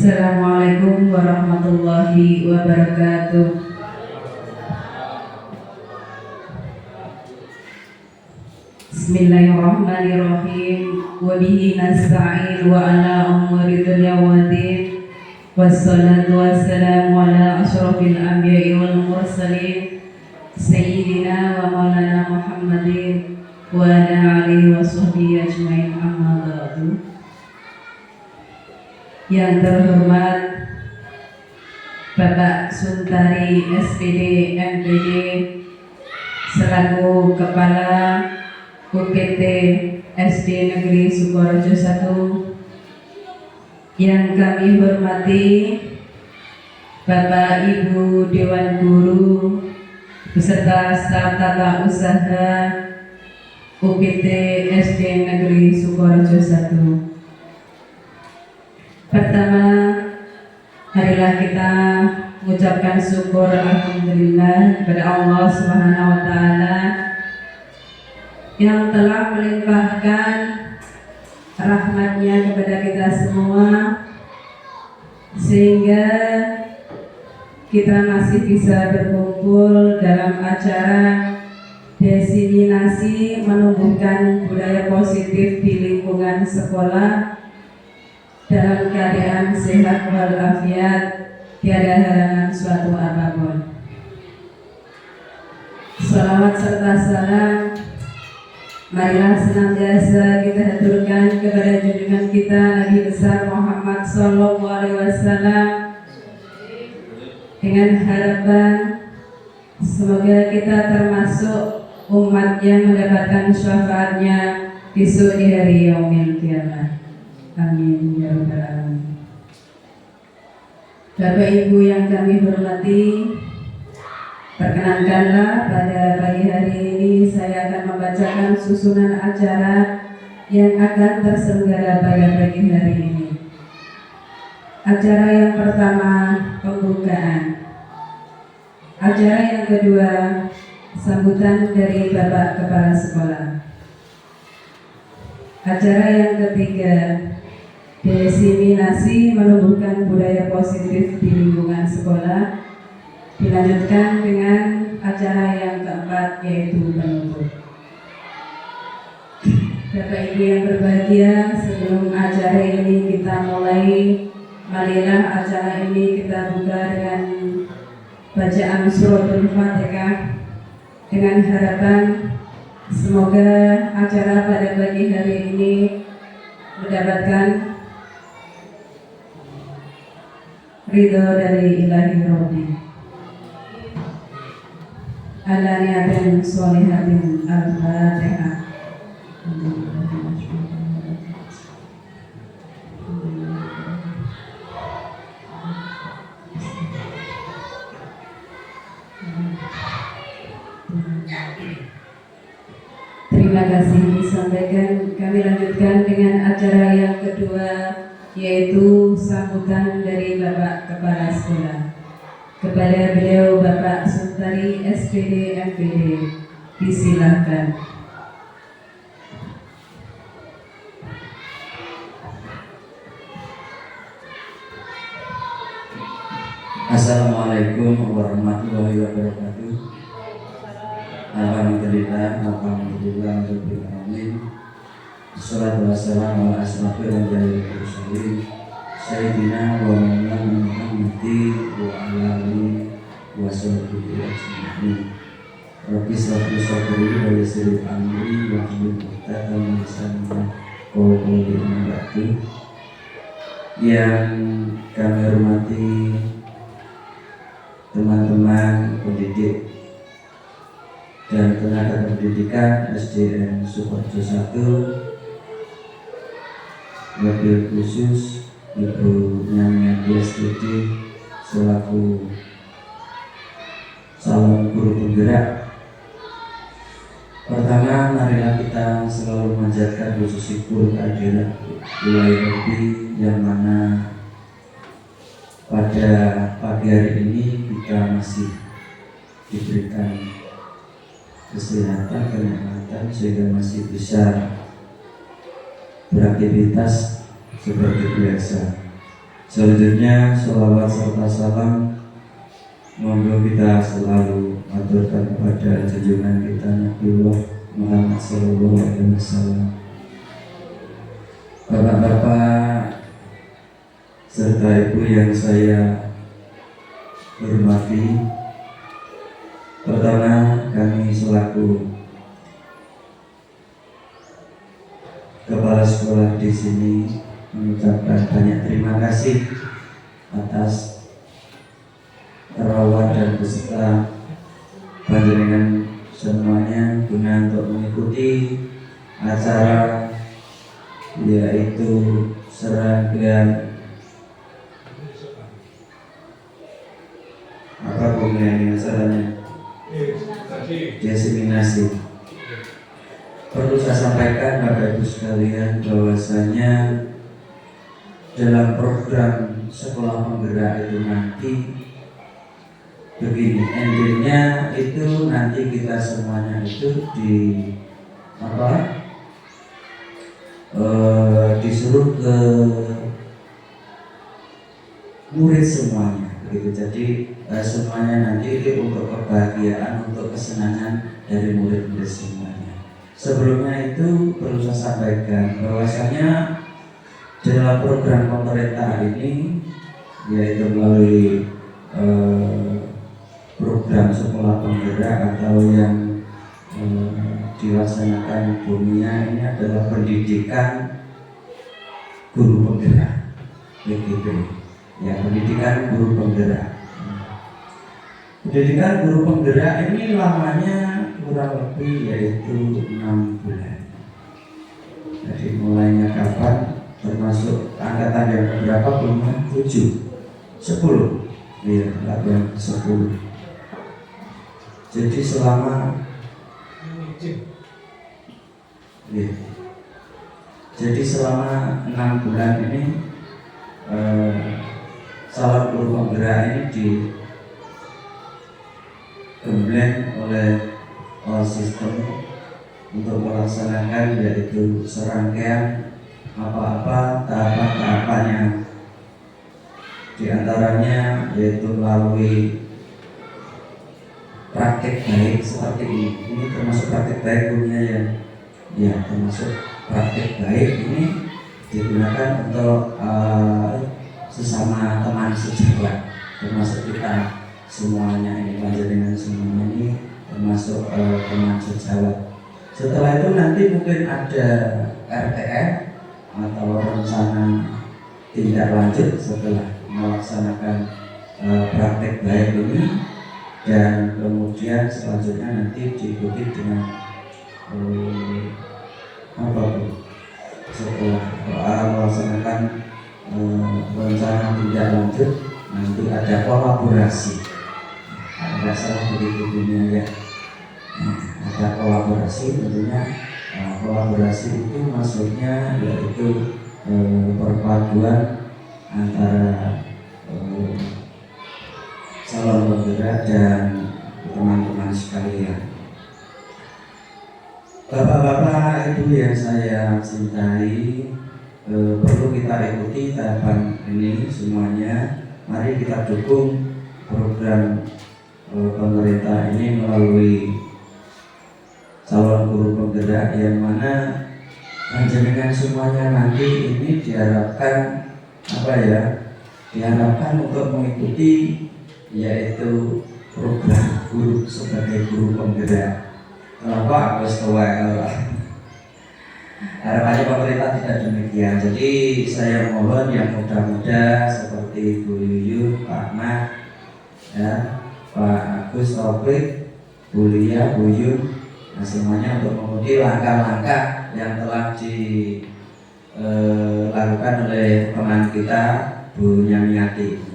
Assalamualaikum warahmatullahi wabarakatuh. Bismillahirrahmanirrahim. Wa bihi nasta'in wa ala umuri dunya waddin. Wassalatu wassalamu ala asyrafil anbiya'i wal mursalin sayyidina wa maulana Muhammadin wa ala alihi wa sahbihi ajmain, amma ba'du. Yang terhormat Bapak Suntari SPD MPD selaku Kepala UPT SD Negeri Sukoharjo 1, yang kami hormati Bapak Ibu Dewan Guru beserta staf tata usaha UPT SD Negeri Sukoharjo 1. Pertama, marilah kita mengucapkan syukur alhamdulillah kepada Allah Subhanahu wa taala yang telah melimpahkan rahmat-Nya kepada kita semua sehingga kita masih bisa berkumpul dalam acara diseminasi menumbuhkan budaya positif di lingkungan sekolah dalam keadaan sehat walafiat, tiada halangan suatu apapun. Salawat serta salam marilah senantiasa kita haturkan kepada junjungan kita Nabi besar Muhammad Sallallahu Alaihi Wasallam, dengan harapan semoga kita termasuk umat yang mendapatkan syafaatnya besok di hari yaumil qiyamah. Amin ya rabbal alamin. Bapak Ibu yang kami hormati, perkenankanlah pada pagi hari ini saya akan membacakan susunan acara yang akan terselenggara pada pagi hari ini. Acara yang pertama, pembukaan. Acara yang kedua, sambutan dari Bapak Kepala Sekolah. Acara yang ketiga, diseminasi menumbuhkan budaya positif di lingkungan sekolah, dilanjutkan dengan acara yang keempat, yaitu penutup. Bapak Ibu yang berbahagia, sebelum acara ini kita mulai, marilah acara ini kita buka dengan bacaan suratul Fatihah dengan harapan semoga acara pada pagi hari ini mendapatkan ridho dari ilahi Rabbi. Ala niyatin sholihatin al-Fatihah. Terima kasih disampaikan. Kami lanjutkan dengan acara yang kedua, yaitu sambutan dari Bapak Kepala Sekolah. Kepada beliau Bapak Suntari SPD MPD, disilahkan. Assalamualaikum warahmatullahi wabarakatuh. Alhamdulillah rabbil alamin. Wassalatu wassalamu ala asrofil anbiya'i wal mursalin sayyidina wa maulana Muhammadin wa ala alihi wa sahbihi ajma'in. Rabbi shrah li sadri wa yassir li amri wa hlul 'uqdatam min lisani yafqahu qawli. Yang kami hormati teman-teman pendidik dan tenaga pendidikan SDN Sukoharjo 1, wabil khusus Ibu Nyanya SPD selaku calon guru penggerak. Pertama, marilah kita selalu memanjatkan puji syukur kehadiran Ilahi Rabbi yang mana pada pagi hari ini kita masih diberikan kesehatan, kenikmatan sehingga masih bisa beraktivitas seperti biasa. Selanjutnya sholawat serta salam monggo kita selalu aturkan kepada junjungan kita Nabiullah Muhammad Sallallahu Alaihi Wasallam. Bapak-bapak serta ibu yang saya hormati, pertama kami selaku kepala sekolah di sini mengucapkan banyak terima kasih atas terawat dan beserta panjenengan semuanya guna untuk mengikuti acara yaitu serangkaian apa bunga acaranya diseminasi. Perlu saya sampaikan Bapak Ibu sekalian bahwasanya dalam program sekolah penggerak itu nanti begini, endingnya itu nanti kita semuanya itu disuruh ke murid semuanya begitu. Jadi semuanya nanti itu untuk kebahagiaan, untuk kesenangan dari murid-murid semuanya. Sebelumnya itu perlu saya sampaikan bahwasanya dalam program pemerintah ini yaitu melalui program sekolah penggerak atau yang dilaksanakan dunia ini adalah pendidikan guru penggerak begitu ya, pendidikan guru penggerak. Pendidikan guru penggerak ini lamanya kurang lebih yaitu 6 bulan. Jadi mulainya kapan, termasuk angkatan yang berapa belum 7, 10 ya, latihan 10. Jadi selama ya, jadi selama 6 bulan ini salah guru penggerak ini digembleng oleh sistem untuk melaksanakan yaitu serangkaian apa-apa tahapan-tahapannya, diantaranya yaitu melalui praktek baik seperti ini. Ini termasuk praktek baik dunia ya, termasuk praktek baik ini digunakan untuk sesama teman sejawat, termasuk kita semuanya ini, panjenengan semuanya ini termasuk teman sejawat. Setelah itu nanti mungkin ada RTF atau rencana tindak lanjut setelah melaksanakan praktek baik ini, dan kemudian selanjutnya nanti diikuti dengan setelah melaksanakan rencana tindak lanjut nanti ada kolaborasi. Ada salah begitu dunia ya. Ada kolaborasi tentunya. Kolaborasi itu maksudnya yaitu perpaduan antara calon penggerak dan teman-teman sekalian. Bapak-bapak Ibu yang saya cintai, perlu kita ikuti tahapan ini semuanya. Mari kita dukung program pemerintah ini melalui calon guru penggerak yang mana panjenengan semuanya nanti ini diharapkan diharapkan untuk mengikuti yaitu program guru sebagai guru penggerak. Kenapa aku setuai? Harapannya pemerintah tidak demikian. Jadi saya mohon yang muda-muda seperti Bu Yuyun, Pak Ahmad, ya, Pak Agus Taufik, Bu Lia, Bu Yun, nah semuanya untuk mengikuti langkah-langkah yang telah dilakukan oleh teman kita Bu Nyamiati.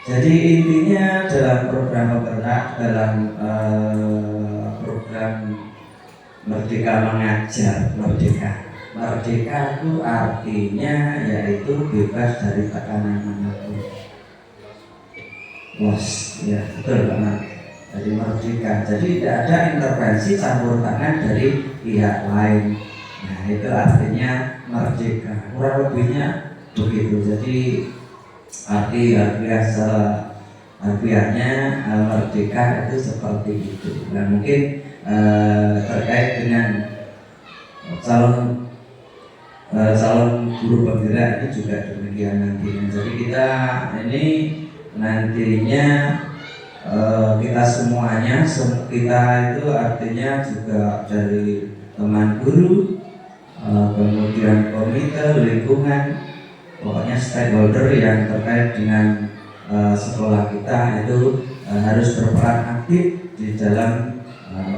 Jadi intinya dalam program penggerak, dalam program Merdeka Mengajar, Merdeka itu artinya yaitu bebas dari tekanan manapun. Ya betul banget. Jadi merdeka. Jadi tidak ada intervensi campur tangan dari pihak lain. Nah itu artinya merdeka. Kurang lebihnya begitu. Jadi artinya secara harfiahnya merdeka itu seperti itu. Nah mungkin terkait dengan calon guru penggerak itu juga demikian nantinya. Jadi kita ini nantinya kita semuanya kita itu artinya juga dari teman guru, kemudian komite lingkungan, pokoknya stakeholder yang terkait dengan sekolah kita itu harus berperan aktif di dalam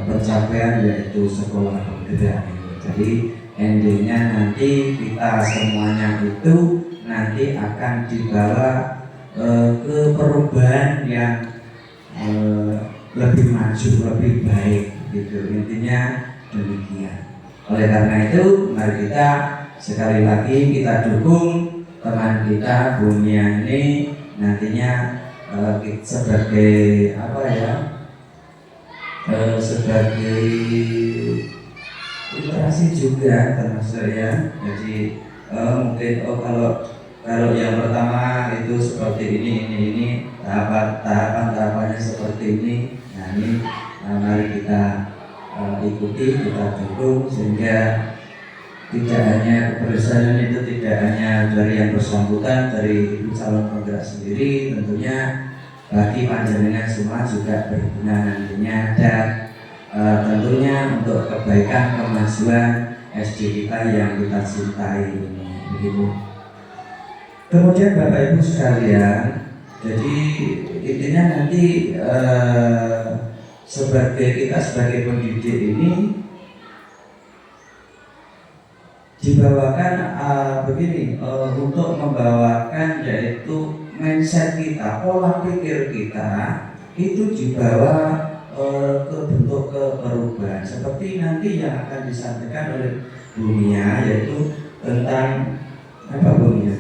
pencapaian yaitu sekolah penggerak. Jadi endingnya nanti kita semuanya itu nanti akan dibawa ke perubahan yang lebih maju, lebih baik gitu. Intinya demikian. Oleh karena itu mari kita sekali lagi kita dukung teman kita Bunia ini nantinya sebagai apa ya, sebagai literasi juga termasuk ya. Jadi mungkin kalau yang pertama itu seperti ini tahapannya seperti ini. Nah ini mari kita ikuti, kita dukung sehingga tidak hanya keberhasilan itu tidak hanya dari yang bersangkutan, dari calon penggerak sendiri, tentunya bagi panjenengan semua juga berguna nantinya, dan tentunya untuk kebaikan kemajuan SD kita yang kita cintai ini, begitu. Kemudian Bapak Ibu sekalian, jadi intinya nanti kita sebagai pendidik ini dibawakan begini, untuk membawakan yaitu mindset kita, pola pikir kita itu dibawa ke bentuk perubahan seperti nanti yang akan disampaikan oleh Bunia, yaitu tentang apa Bunia?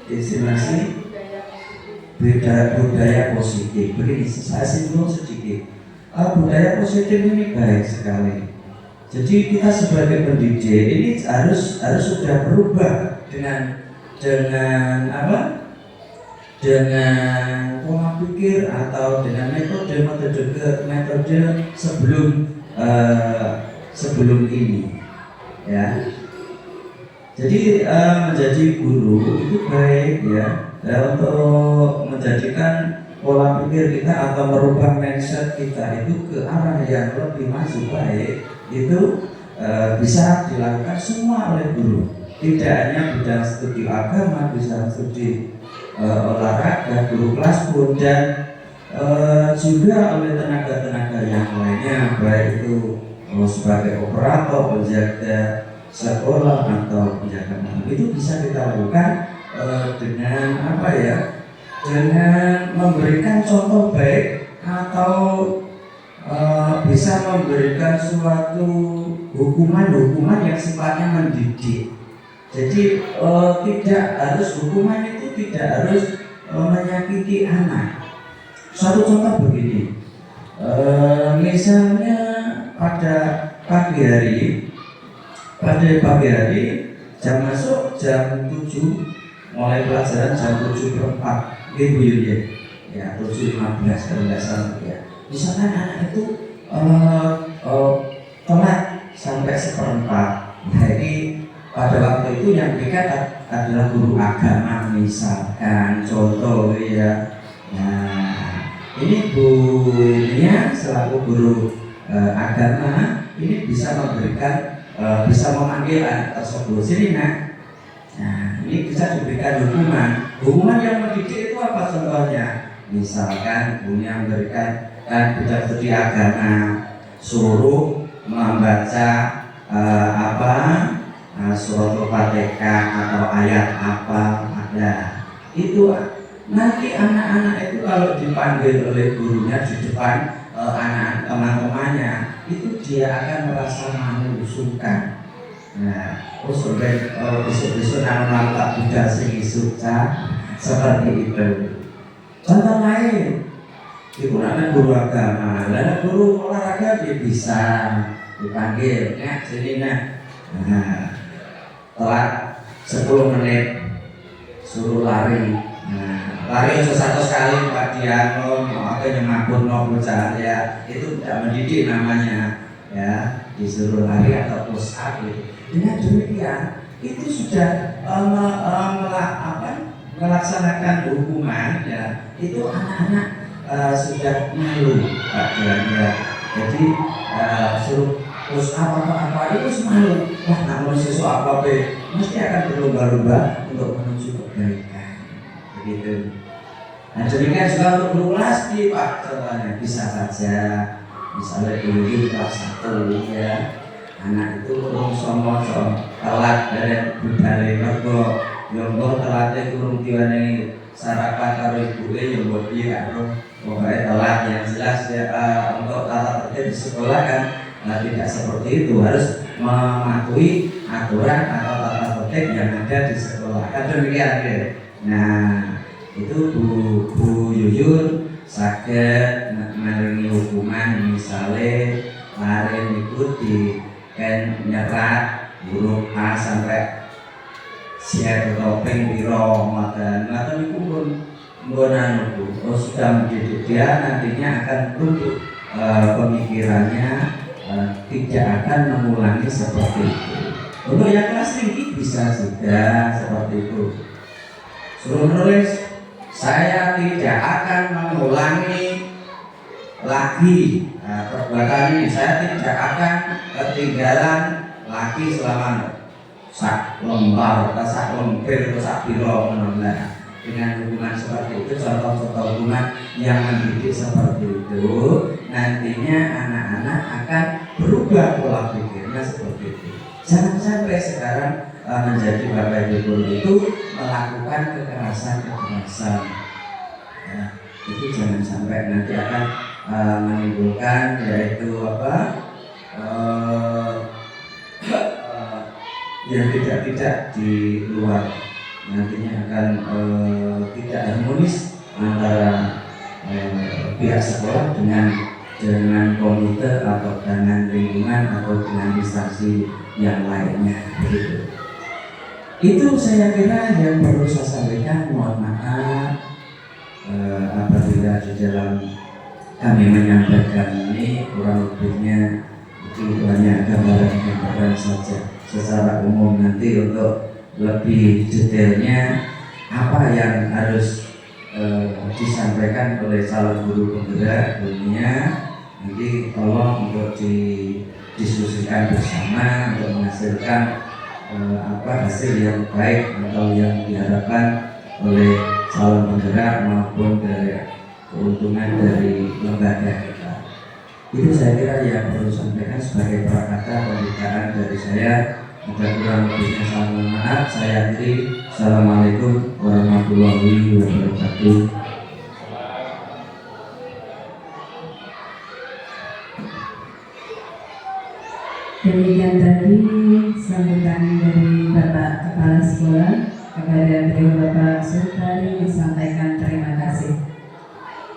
Destinasi budaya positif. Begini, saya singgung sedikit. Budaya positif ini baik sekali. Jadi kita sebagai pendidik ini harus sudah berubah dengan apa? Dengan pola pikir atau dengan metode sebelum ini, ya. Jadi menjadi guru itu baik ya, untuk menjadikan pola pikir kita atau merubah mindset kita itu ke arah yang lebih maju baik itu bisa dilakukan semua oleh guru. Tidak hanya bidang studi agama, bisa studi olahraga, guru kelas pun, dan juga oleh tenaga-tenaga yang lainnya, baik itu sebagai operator, penjaga sekolah atau penjaga malam, itu bisa kita lakukan dengan apa ya? Dengan memberikan contoh baik atau bisa memberikan suatu hukuman yang sifatnya mendidik. Jadi tidak harus hukuman itu tidak harus menyakiti anak. Suatu contoh begini, misalnya pada pagi hari jam masuk jam 7, mulai pelajaran jam 7:04, Ibu Yulia, ya 7:15 kalau nggak salah ya. Misalkan anak itu telat sampai 1/4, nah ini pada waktu itu yang berikan adalah guru agama misalkan, contoh ya. Nah ini Bu Nia selaku guru agama ini bisa memberikan bisa memanggil anak tersebut, sini nak. Nah ini bisa diberikan hukuman yang mendidik itu apa contohnya? Misalkan punya memberikan bidang studi agama, suruh membaca surat Al-Fatihah atau ayat apa ada. Itu nanti anak-anak itu kalau dipanggil oleh gurunya di depan anak teman-temannya, itu dia akan merasa malu, sungkan. Nah, sampai besok-besok anak tak tidak suka seperti itu. Contoh lain, ibu anak guru agama, lalu guru olahraga dia bisa dipanggil, nak sini nak. Nah, telat 10 menit, suruh lari. Nah, lari itu satu sekali Pak Diano, apa yang mabuk bocah ya, itu tidak mendidik namanya ya, disuruh lari atau push up gitu. Dengan demikian itu sudah melaksanakan hukuman ya, itu anak-anak sudah malu Pak Diano ya. Jadi suruh push up apa itu malu. Wah, namun sesuatu apa mesti akan berlomba-lomba untuk menuju kebaikan. Begitu. Nah, demikian juga untuk guru kelas Pak, contohnya bisa saja misalnya dulu kelas 1 ya, anak itu kurang somo telat dari budaya mergo yonggo telatnya kurang diwane sarapan karo ibu yang buat dia karo pokoknya telat yang jelas ya. Untuk tata tertib di sekolah kan tidak seperti itu, harus mematuhi aturan atau tata tertib yang ada di sekolah kan demikian ya. Nah, itu Bu Yuyun saged maringi hukuman misalnya lari ikut di kan nyerat huruf A sampai siap topeng biro makan itu pun sudah mendidik dia, nantinya akan tumbuh pemikirannya, tidak akan mengulangi seperti itu. Untuk yang kelas tinggi bisa juga seperti itu, suruh menulis saya tidak akan mengulangi lagi perbuatan ini, saya tidak akan ketinggalan lagi selama sak lembar, sak lembar, sak biro menolak. Dengan hubungan seperti itu, contoh-contoh hubungan yang mendidik seperti itu, nantinya anak-anak akan berubah pola pikirnya seperti itu. Jangan sampai sekarang menjadi bapak ibu guru itu melakukan kekerasan ya, itu jangan sampai nanti akan menimbulkan yaitu yang tidak di luar, nantinya akan tidak harmonis antara pihak sekolah dengan komite atau dengan lingkungan atau dengan instansi yang lainnya begitu. Itu saya kira yang perlu saya sampaikan. Mohon maaf apabila di dalam kami menyampaikan ini kurang lebihnya itu hanya gambaran saja secara umum. Nanti untuk lebih detailnya apa yang harus disampaikan oleh calon guru penggerak dunia, nanti tolong untuk didiskusikan bersama untuk menghasilkan hasil yang baik atau yang diharapkan oleh calon penggerak maupun dari keuntungan dari lembaga kita. Itu saya kira yang perlu sampaikan sebagai prakata pembicaraan dari saya. Ada kurang lebihnya saya mohon maaf. Saya akhiri. Assalamualaikum warahmatullahi wabarakatuh. Demikian tadi sambutan dari Bapak Kepala Sekolah kepada beliau Bapak Sultari, disampaikan terima kasih.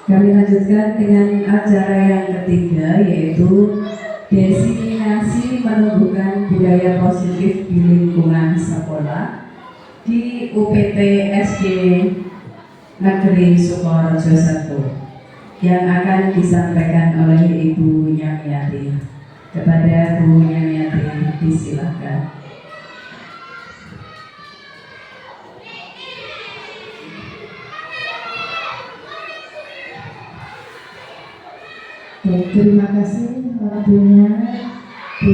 Kami lanjutkan dengan acara yang ketiga, yaitu destinasi menumbuhkan budaya positif di lingkungan sekolah di UPT SD Negeri Sukoharjo 1 yang akan disampaikan oleh Ibu Nyamiati. Kepada Bu Nyamiati disilahkan. Terima kasih waktunya Bu.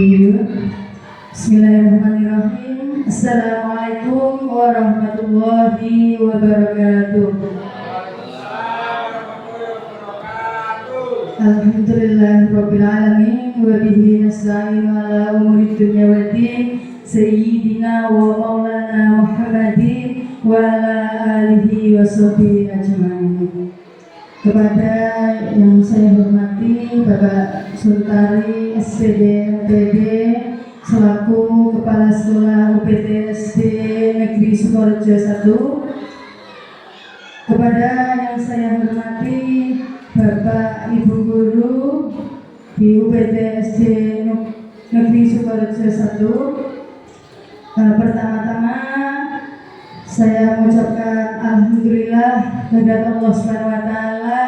Bismillahirrahmanirrahim. Assalamualaikum warahmatullahi wabarakatuh. Alhamdulillahirabbil alamin wa bihi nasta'inu ala umuri dunya waddin sayyidina wa maulana Muhammadin wa ala alihi wa sahbihi ajma'in. Kepada yang saya hormati Bapak Sultari SPD MPD selaku Kepala Sekolah UPT SD Negeri Sukoharjo 1, kepada yang saya hormati Bapak Ibu Guru di UPT SD Negeri Sukoharjo 1, pertama-tama saya mengucapkan alhamdulillah kepada Allah Subhanahu wa taala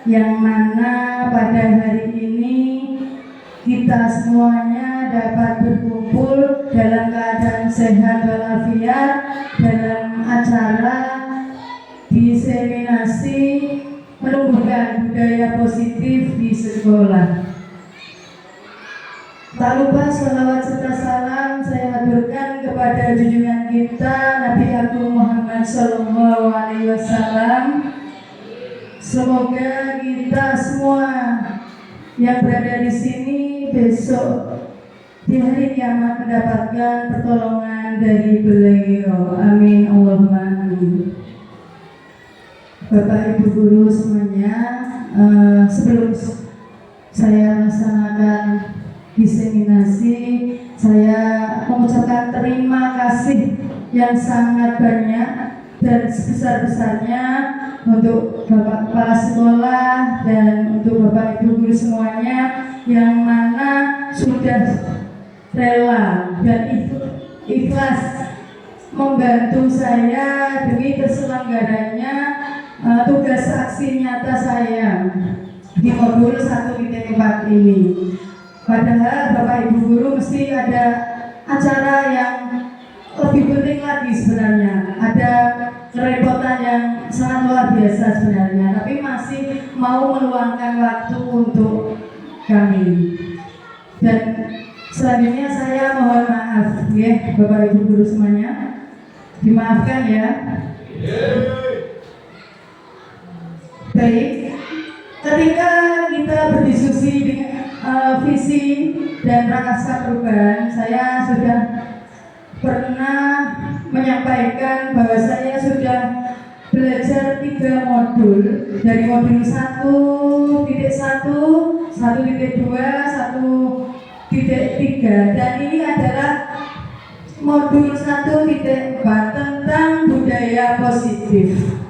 yang mana pada hari ini kita semuanya dapat berkumpul dalam keadaan sehat walafiat dalam acara diseminasi menumbuhkan budaya positif di sekolah. Tak lupa sholawat serta salam saya haturkan kepada junjungan kita Nabi Agung Muhammad Sallallahu Alaihi Wasallam. Semoga kita semua yang berada di sini besok di hari kiamat mendapatkan pertolongan dari beliau. Amin Allahumma amin. Bapak Ibu guru semuanya, sebelum saya laksanakan diseminasi, saya mengucapkan terima kasih yang sangat banyak dan sebesar-besarnya untuk Bapak Kepala Sekolah dan untuk Bapak Ibu guru semuanya yang mana sudah rela dan ikhlas membantu saya demi terselenggaranya tugas aksi nyata saya di modul 1.4 ini. Padahal Bapak Ibu guru mesti ada acara yang lebih penting lagi sebenarnya. Ada kerepotan yang sangat luar biasa sebenarnya, tapi masih mau meluangkan waktu untuk kami. Dan selanjutnya saya mohon maaf ya Bapak Ibu guru semuanya, dimaafkan ya. Baik, ketika kita berdiskusi dengan visi dan prakasa perubahan, saya sudah pernah menyampaikan bahwa saya sudah belajar 3 modul dari modul 1.1, 1.2, 1.3 dan ini adalah modul 1.4 tentang budaya positif.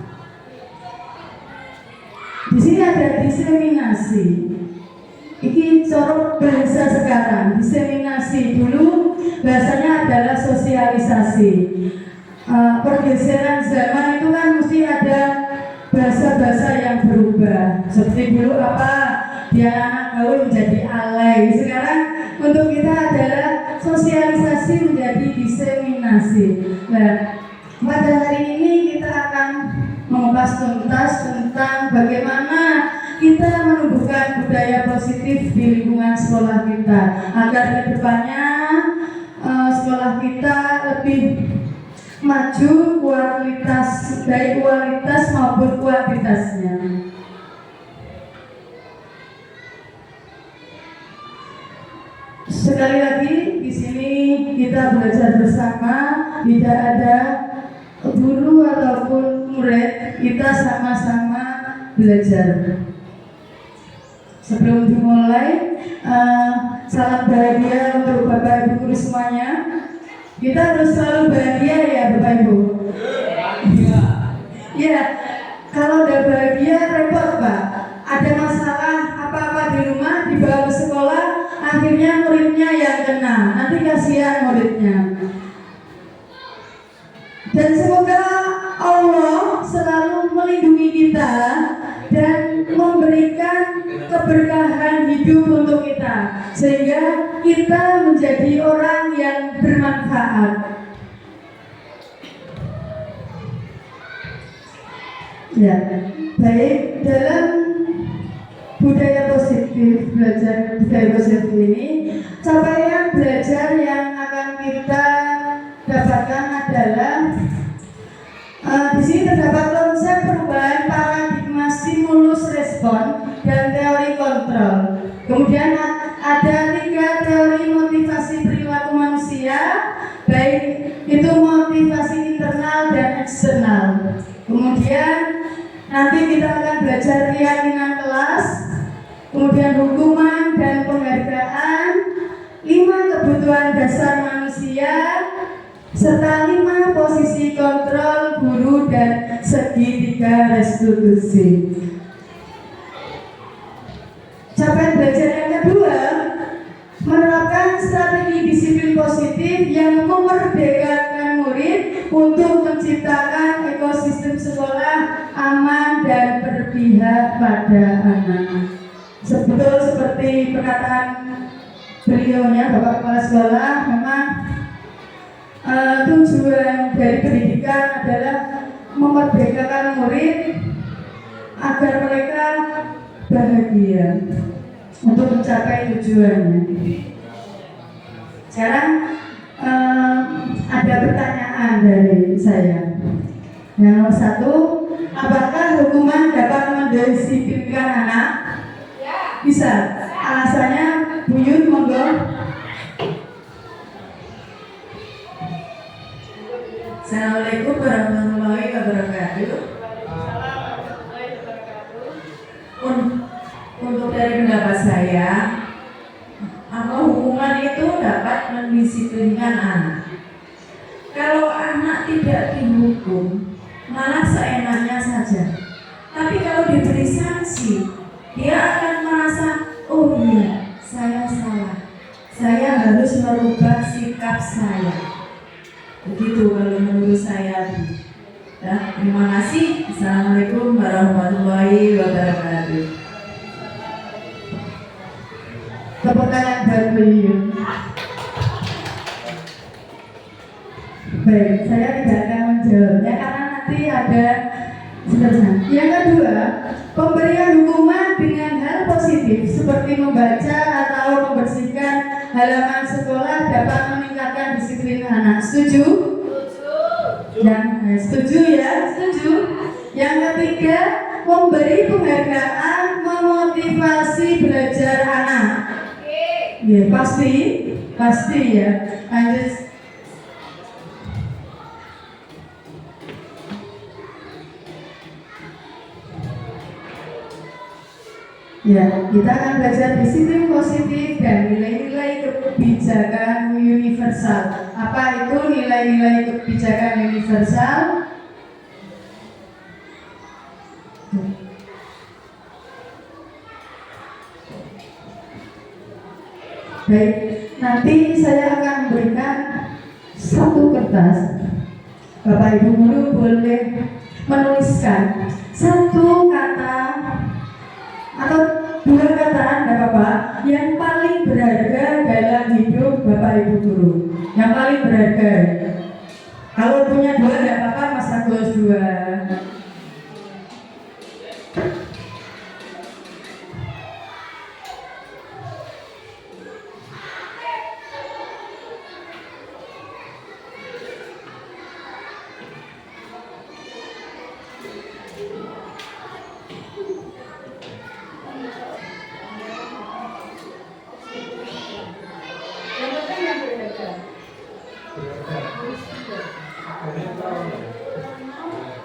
Di sini ada diseminasi. Ini corok bahasa sekarang. Diseminasi dulu bahasanya adalah sosialisasi. Pergeseran zaman itu kan mesti ada bahasa-bahasa yang berubah. Seperti dulu apa dia anak gaul menjadi alay. Sekarang untuk kita adalah sosialisasi menjadi diseminasi. Nah, pada hari ini kita akan mengupas tuntas tentang bagaimana kita menumbuhkan budaya positif di lingkungan sekolah kita agar kedepannya sekolah kita lebih maju kualitas, baik kualitas maupun kuantitasnya. Sekali lagi di sini kita belajar bersama, tidak ada guru ataupun murid, kita sama-sama belajar. Sebelum dimulai, salam bahagia untuk Bapak Ibu guru semuanya. Kita harus selalu bahagia ya Bapak Ibu. Ya, kalau udah bahagia repot Pak. Ada masalah apa-apa di rumah dibawa ke sekolah, akhirnya muridnya yang kena. Nanti kasihan muridnya. Dan semoga Allah selalu melindungi kita dan memberikan keberkahan hidup untuk kita sehingga kita menjadi orang yang bermanfaat. Ya, baik, dalam budaya positif, belajar budaya positif ini, capaian belajar yang akan kita dapatkan adalah di sini terdapat konsep perubahan paradigma stimulus respon dan teori kontrol. Kemudian ada 3 teori motivasi perilaku manusia, baik itu motivasi internal dan eksternal. Kemudian nanti kita akan belajar keyakinan kelas, kemudian hukuman dan penghargaan, 5 kebutuhan dasar manusia, serta 5 posisi kontrol guru dan segitiga restitusi. Capaian belajar yang kedua, menerapkan strategi disiplin positif yang memerdekakan murid untuk menciptakan ekosistem sekolah aman dan berpihak pada anak. Betul seperti perkataan beliaunya, Bapak Kepala Sekolah, memang tujuan dari pendidikan adalah memerdekakan murid agar mereka bahagia untuk mencapai tujuannya. Sekarang ada pertanyaan dari saya. Yang nomor 1, apakah hukuman dapat mendisiplinkan anak? Bisa. Alasannya Buyut, monggo. Assalamualaikum warahmatullahi wabarakatuh. Untuk dari pendapat saya, hukuman itu dapat mendisiplinkan anak. Kalau anak tidak dihukum, malah seenaknya saja. Tapi kalau diberi sanksi, dia akan merasa, oh iya, saya salah. Saya harus merubah sikap saya. Begitu kalau menurut saya. Ya, terima kasih. Assalamualaikum warahmatullahi wabarakatuh. Tepuk tangan buat beliau. Baik, saya tidak akan menjawabnya karena nanti ada seterusnya. Yang kedua, pemberian hukuman dengan hal positif seperti membaca atau membersihkan halaman sekolah dapat meningkatkan disiplin anak. Setuju? Setuju ya, setuju. Yang ketiga, memberi penghargaan memotivasi belajar anak. Ya, pasti ya. Lanjut. Ya, kita akan belajar disiplin positif dan nilai-nilai kebijakan universal. Apa itu nilai-nilai kebijakan universal? Baik, nanti saya akan memberikan satu kertas. Bapak Ibu guru boleh menuliskan satu kata atau dua kata, enggak apa-apa, yang paling berharga dalam hidup Bapak Ibu guru. Yang paling berharga. Kalau punya dua enggak apa-apa, Mas Agus dua.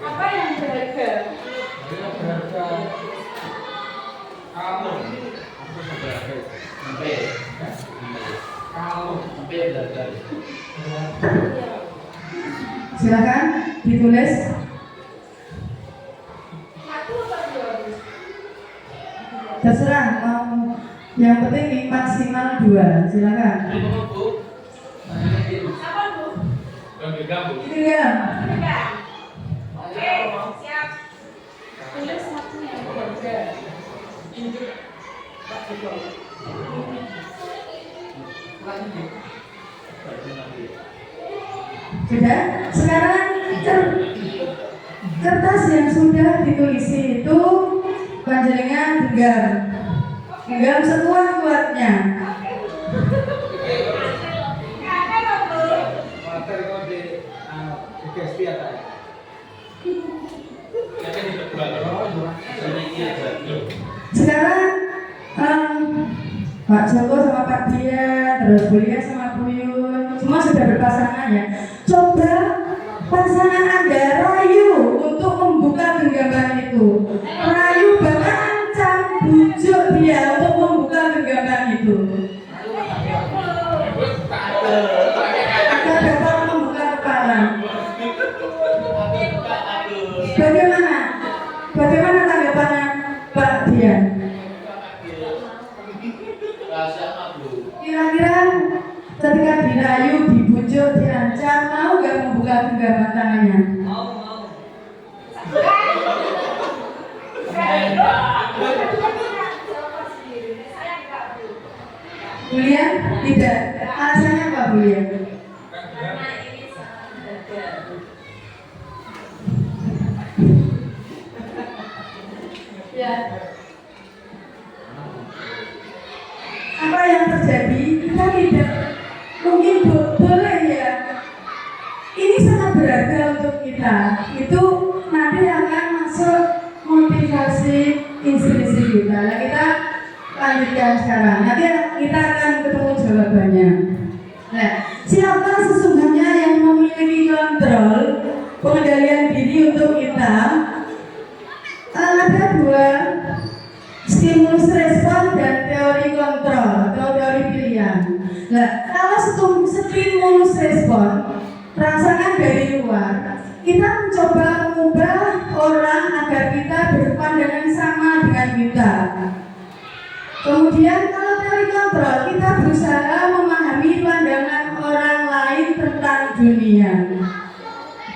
Apa yang berharga? Silakan ditulis. Terserah mau, yang penting maksimal 2. Silakan. Itu ya. Oke, siap. Tulis satu yang berharga. Sudah? Sekarang kertas yang sudah ditulisi itu panjenengan genggam sekuat-kuatnya. Sekarang Pak Joko sama Pak Dian, terus Bu Lia sama Bu Yun, semua sudah berpasangan ya. Coba pasangan Anda rayu untuk membuka genggaman itu. Rayu bahkan ancam bujuk dia untuk membuka genggaman itu. Agar dapat membuka kepala. Bagaimana tanggapannya Pak Dian? Kira-kira ketika dirayu, dibujuk, diancam, mau gak membuka genggaman Bulian? Tidak. Alasannya apa Bulian? Ya. Apa yang terjadi? Kita tidak mungkin boleh ya. Ini sangat berharga untuk kita. Itu nanti akan masuk motivasi inspirasi kita. Nah, kita lanjutkan sekarang. Nanti kita akan ketemu jawabannya. Nah, siapa sesungguhnya yang memiliki kontrol pengendalian diri untuk kita? Ada dua, stimulus respon dan teori kontrol atau teori pilihan. Nah, kalau stimulus respon rangsangan dari luar, kita mencoba mengubah orang agar kita berpandangan sama dengan kita. Kemudian kalau teori kontrol, kita berusaha memahami pandangan orang lain tentang dunia.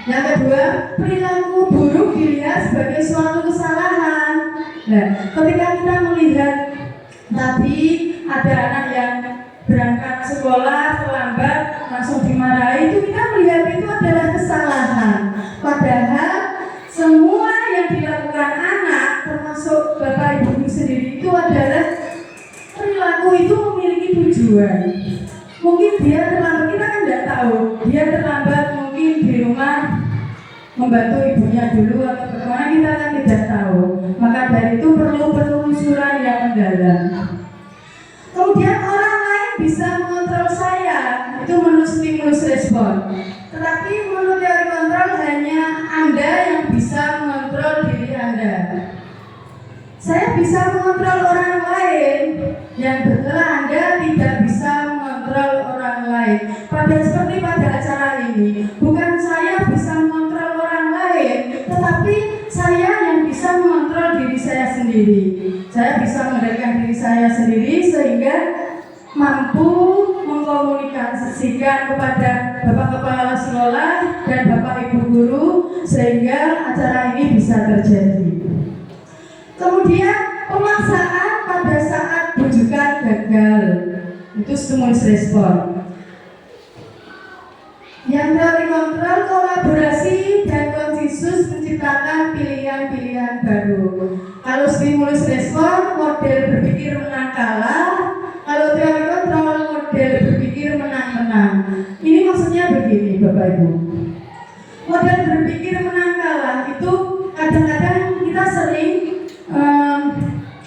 Yang kedua, perilaku buruk dilihat sebagai suatu kesalahan. Nah, ketika kita melihat tadi ada anak yang berangkat sekolah terlambat langsung dimarahi, itu kita melihat itu adalah kesalahan. Padahal semua yang dilakukan anak, termasuk bapak ibu sendiri, itu adalah perilaku itu memiliki tujuan. Mungkin dia terlambat, kita kan tidak tahu. Dia terlambat mungkin di rumah membantu ibunya dulu atau bagaimana, kita kan tidak tahu. Maka dari itu perlu penelusuran yang mendalam. Kemudian orang lain bisa mengontrol saya, itu menurut stimulus respon. Tetapi menurut teori kontrol hanya Anda yang bisa mengontrol diri Anda. Saya bisa mengontrol orang lain, yang betul Anda tidak bisa mengontrol orang lain. Seperti pada acara ini, bukan saya bisa mengontrol orang lain, tetapi saya yang bisa mengontrol diri saya sendiri. Saya bisa mengendalikan diri saya sendiri sehingga mampu mengkomunikasikan kepada Bapak Kepala Sekolah dan Bapak Ibu Guru sehingga acara ini bisa terjadi. Kemudian pemaksaan pada saat bujukan gagal, itu stimulus respon. Yang teori kontrol, kolaborasi dan konsensus menciptakan pilihan-pilihan baru. Kalau stimulus respon, model berpikir menang kalah. Kalau teori kontrol, model berpikir menang-menang. Ini maksudnya begini Bapak Ibu. Model berpikir menang kalah itu kadang-kadang kita sering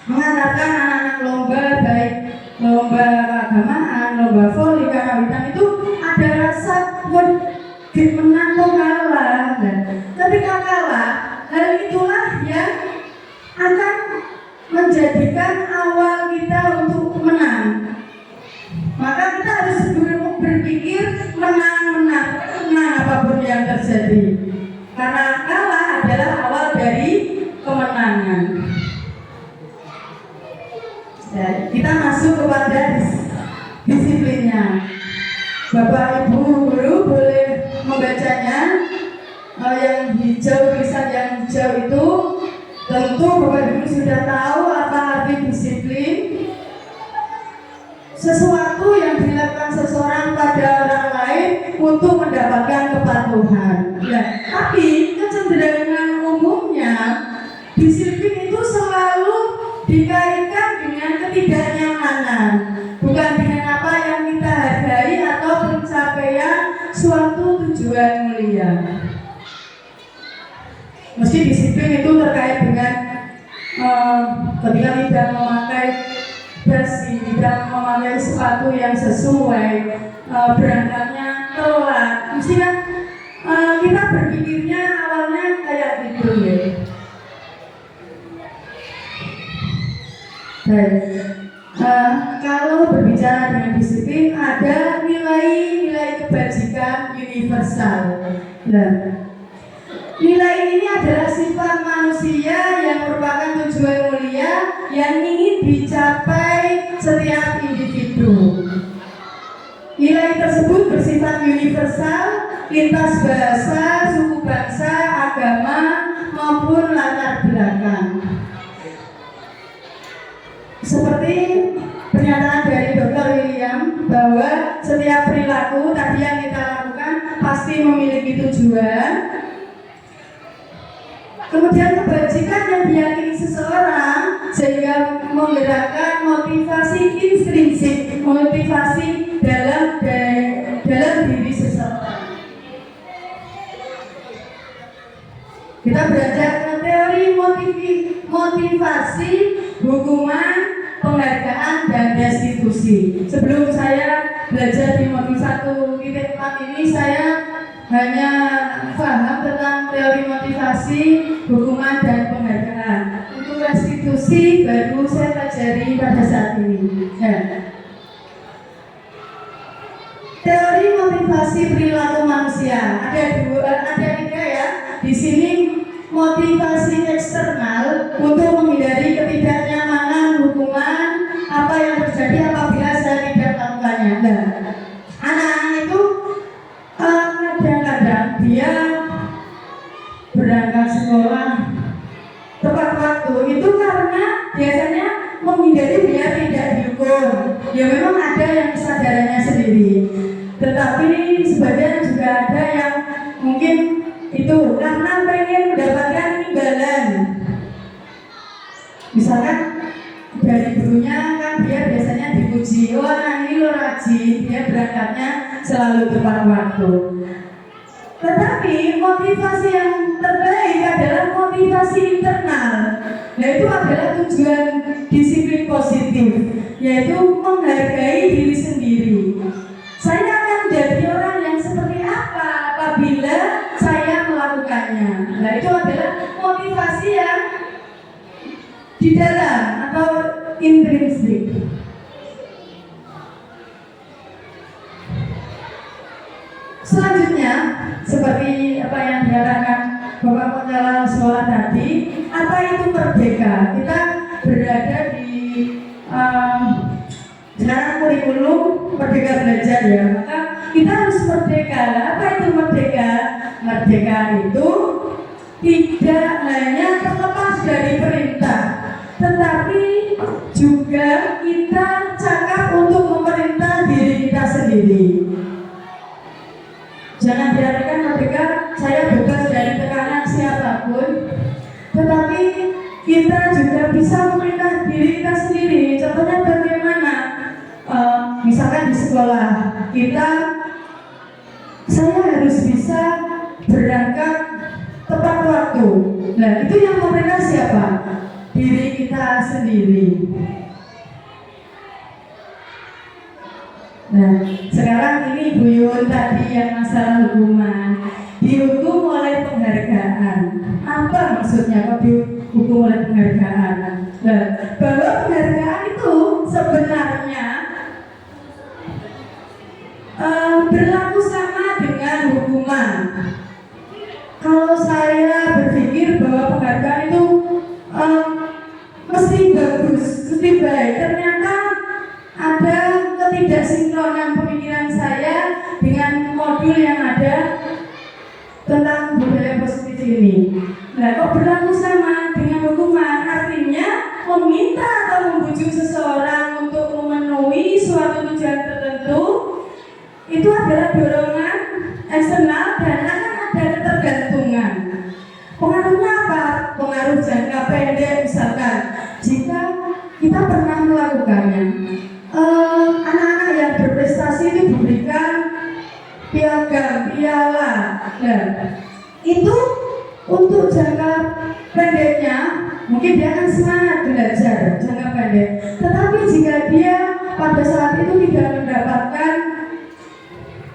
mengatakan anak-anak lomba, baik lomba keagamaan, lomba voli, karawitan, itu ada rasa menang atau kalah. Ketika kalah, hal itulah yang akan menjadikan awal kita untuk menang. Maka kita harus berpikir menang apapun yang terjadi. Karena kalah adalah awal dari kemenangan. Kita masuk kepada disiplinnya. Bapak Ibu Guru boleh membacanya. Yang hijau, tulisan yang hijau itu tentu Bapak Ibu sudah tahu apa arti disiplin. Sesuatu yang dilakukan seseorang pada orang lain untuk mendapatkan kepatuhan. Ya, tapi kecenderungan umumnya disiplin itu selalu dikaitkan dengan ketidaknyamanan, bukan dengan apa yang kita hargai atau pencapaian suatu tujuan mulia. Mesti disiplin itu terkait dengan ketika tidak memakai bersih, tidak memakai sepatu yang sesuai, berangkatnya telat. Mesti kan kita berpikirnya awalnya kayak gitu ya. Kalau berbicara dengan disiplin, ada nilai-nilai kebajikan universal. Nilai ini adalah sifat manusia yang merupakan tujuan mulia yang ingin dicapai setiap individu. Nilai tersebut bersifat universal, lintas bahasa, suku bangsa, agama, maupun latar belakang. seperti pernyataan dari Dr. William bahwa setiap perilaku tadi yang kita lakukan pasti memiliki tujuan. Kemudian kebajikan yang diyakini seseorang sehingga menggerakkan motivasi intrinsik, motivasi dalam diri seseorang. Kita belajar teori motivasi, hukuman, penghargaan, dan restitusi. Sebelum saya belajar di modul 1.4 ini, saya hanya paham tentang teori motivasi, hukuman, dan penghargaan. Untuk restitusi baru saya pelajari pada saat ini. Teori motivasi perilaku manusia ada tiga ya. Di sini motivasi eksternal untuk menghindari ketidaknyamanan, hukuman, apa yang terjadi apabila saya tidak melakukannya. Nah, anak-anak itu kadang-kadang dia berangkat sekolah tepat waktu itu karena biasanya menghindari dia tidak dihukum. Ya memang ada yang kesadarannya sendiri, tetapi sebagian juga ada yang mungkin itu karena pengen mendapatkan imbalan. Misalkan dari gurunya kan dia biasanya dipuji, oh anak ini lo rajin, dia berangkatnya selalu tepat waktu. Tetapi motivasi yang terbaik adalah motivasi internal, yaitu adalah tujuan disiplin positif, yaitu menghargai diri sendiri. Saya akan menjadi orang yang seperti apa apabila saya melakukannya. Nah, itu adalah motivasi yang di dalam atau intrinsik. Selanjutnya, seperti apa yang dikatakan Bapak Kepala Sekolah tadi, apa itu merdeka? Kita berada di sekarang kurikulum merdeka belajar ya, maka kita harus merdeka. Apa itu merdeka? Merdeka itu tidak hanya terlepas dari perintah, tetapi juga kita cakap untuk memerintah diri kita sendiri. Jangan diartikan merdeka saya bebas dari tekanan siapapun, tetapi kita juga bisa memerintah diri kita sendiri. Contohnya bagaimana? Misalkan di sekolah kita, saya harus bisa berangkat tepat waktu. Nah, itu yang memerintah siapa? Diri kita sendiri. Nah, sekarang ini Bu Yun tadi yang masalah hukuman, dihukum oleh penghargaan. Apa maksudnya kok dihukum oleh penghargaan? Nah, bahwa penghargaan itu sebenarnya berlaku sama dengan hukuman. Kalau saya berpikir bahwa penghargaan itu mesti bagus, mesti baik, ternyata ada ketidaksinkronan pemikiran saya dengan modul yang ada tentang budaya positif ini. Nah, kok berlaku sama dengan hukuman? Artinya meminta atau membujuk seseorang untuk memenuhi suatu tujuan tertentu itu adalah dorongan eksternal dan akan ada ketergantungan. Pengaruhnya apa? Pengaruh jangka pendek, misalkan jika kita pernah melakukannya. Anak-anak yang berprestasi itu diberikan piagam, piala. Nah, itu untuk jangka pendeknya mungkin dia akan semangat belajar jangka pendek. Tetapi jika dia pada saat itu tidak mendapatkan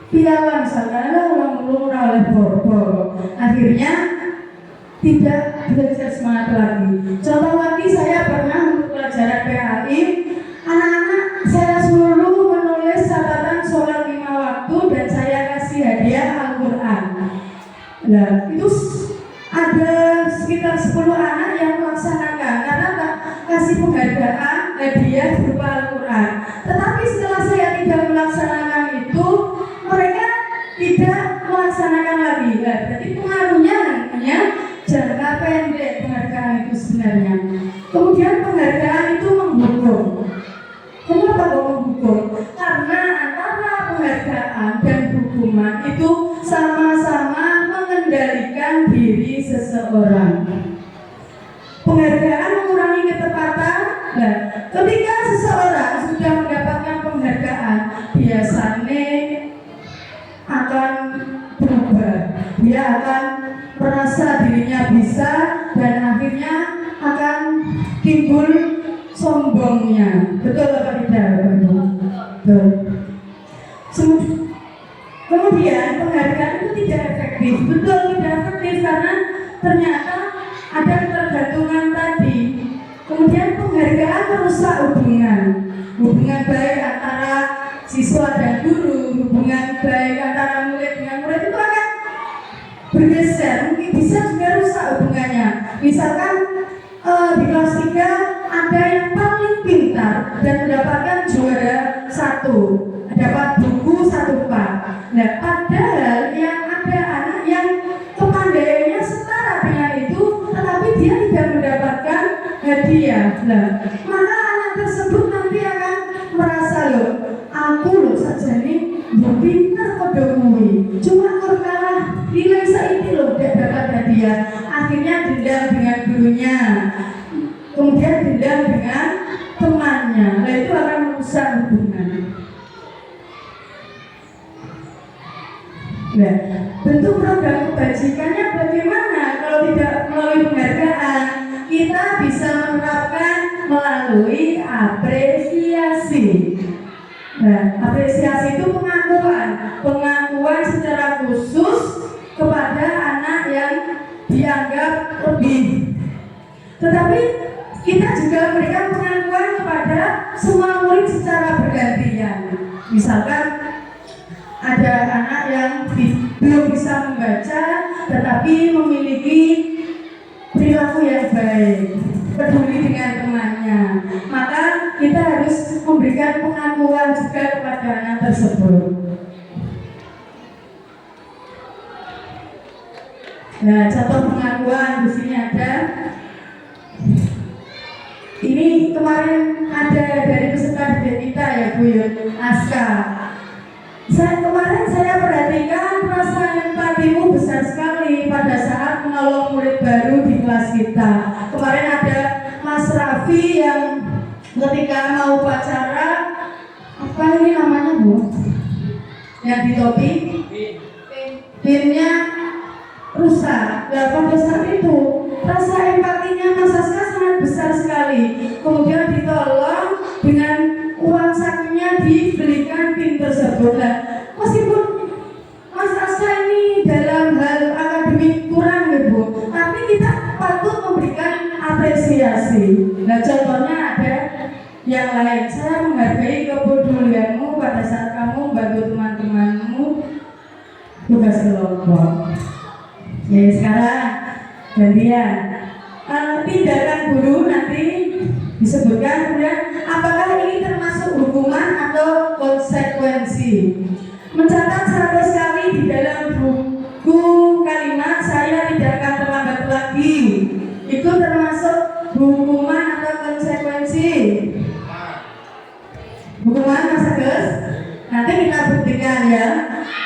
piala, misalkan oleh bor, akhirnya tidak belajar semangat lagi. Contoh lagi, saya pernah untuk pelajaran PAI, anak-anak saya suruh menulis catatan sholat 5 waktu dan saya kasih hadiah Al-Quran. Nah, itu ada sekitar 10 anak yang melaksanakan karena tak kasih penghargaan hadiah berupa Al-Quran. Tetapi setelah saya tidak melaksanakan itu, mereka tidak melaksanakan lagi. Nah, jadi pengaruhnya hanya jangka pendek penghargaan itu sebenarnya. Kemudian penghargaan itu menghukum. penghargaan dan hukuman itu sama-sama mengendalikan diri seseorang. Penghargaan mengurangi ketepatan. Nah, ketika seseorang sudah mendapatkan penghargaan, biasanya akan berubah. Dia akan merasa dirinya bisa dan akhirnya akan timbul sombongnya. Betul apa tidak, Bapak Ibu? Betul. Kemudian penghargaan itu tidak efektif. Betul, tidak efektif karena ternyata ada ketergantungan tadi. Kemudian penghargaan merusak hubungan baik antara siswa dan guru, hubungan baik antara murid dengan murid itu akan bergeser, mungkin bisa juga rusak hubungannya. Misalkan di kelas 3 ada yang paling pintar dan mendapatkan juara 1, dapat buku 1 part. Nah, padahal yang ada anak yang kepandaiannya setara dengan itu, tetapi dia tidak mendapatkan hadiah. Nah, maka anak tersebut nanti akan merasa, loh, aku loh saja nih pintar kode kuwi, cuma karena nilai saiki loh tidak dapat hadiah. Akhirnya dendam dengan gurunya, kemudian dendam dengan temannya. Nah, itu akan merusak hubungan. Nah, bentuk program kebajikannya bagaimana kalau tidak melalui penghargaan? Kita bisa menerapkan melalui apresiasi. Nah, apresiasi itu pengakuan secara khusus kepada anak yang dianggap lebih. Tetapi kita juga memberikan pengakuan kepada semua murid secara bergantian. Misalkan ada anak yang belum bisa membaca tetapi memiliki perilaku yang baik, peduli dengan temannya, maka kita harus memberikan pengakuan juga kepada anak tersebut. Nah, contoh pengakuan di sini ada. Ini kemarin ada dari peserta didik kita ya, Bu Aska. Kemarin saya perhatikan rasa empatimu besar sekali pada saat menolong murid baru di kelas kita. Kemarin ada Mas Raffi yang ketika mau upacara, apa ini namanya, Bu? Yang di topi, pinnya rusak. Nah, pada saat itu rasa empatinya Mas Aska sangat besar sekali. Kemudian ditolong dengan uang sakunya dibelikan pin tersebut. Nah, meskipun Mas Aska ini dalam hal akademik kurang, Bu, tapi kita patut memberikan apresiasi. Nah, contohnya ada yang lain. Saya menghargai kepedulianmu pada saat kamu membantu teman-temanmu tugas kelompok. Ya, sekarang gantian. Tindakan guru nanti disebutkan, kemudian apakah ini termasuk hukuman atau konsekuensi. Mencatat 100 kali di dalam buku kalimat saya tidak akan terlambat lagi, itu termasuk hukuman atau konsekuensi. Hukuman, Mas Agus? Nanti kita buktikan ya.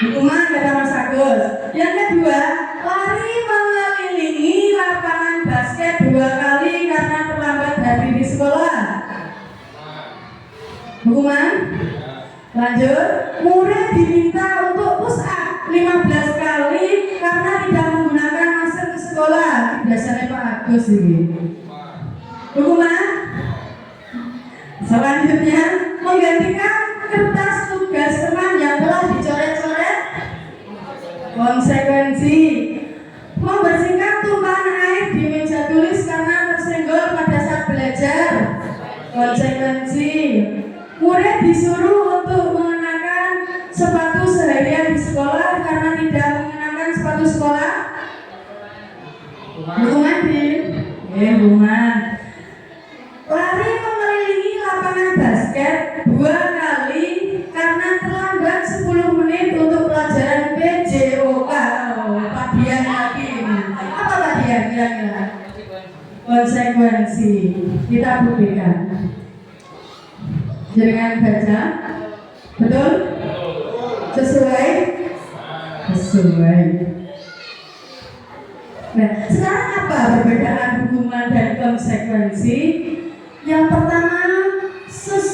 Hukuman kata Mas Agus. Yang kedua, lari mengelilingi lapangan basket 2 kali karena terlambat hadir di sekolah. Hukuman. Lanjut, murid diminta untuk push up 15 kali karena tidak menggunakan masker ke sekolah. Biasanya Pak Agus ini. Hukuman. Selanjutnya, menggantikan kertas tugas teman yang telah dicoret-coret. Konsekuensi, membersihkan tumpahan air di meja tulis karena tersenggol pada saat belajar. Konsekuensi, murid disuruh untuk mengenakan sepatu seharian di sekolah karena tidak mengenakan sepatu sekolah. Hukuman di hukuman. Lari mengelilingi lapangan basket 2 kali karena terlambat 10 menit untuk pelajaran PJOK. Pak Dian lagi ini. Apa Pak Dian kira-kira? Konsekuensi. Kita buktikan. Jangan baca. Betul? Sesuai? Sesuai. Nah, sekarang apa perbedaan hukuman dan konsekuensi? Yang pertama,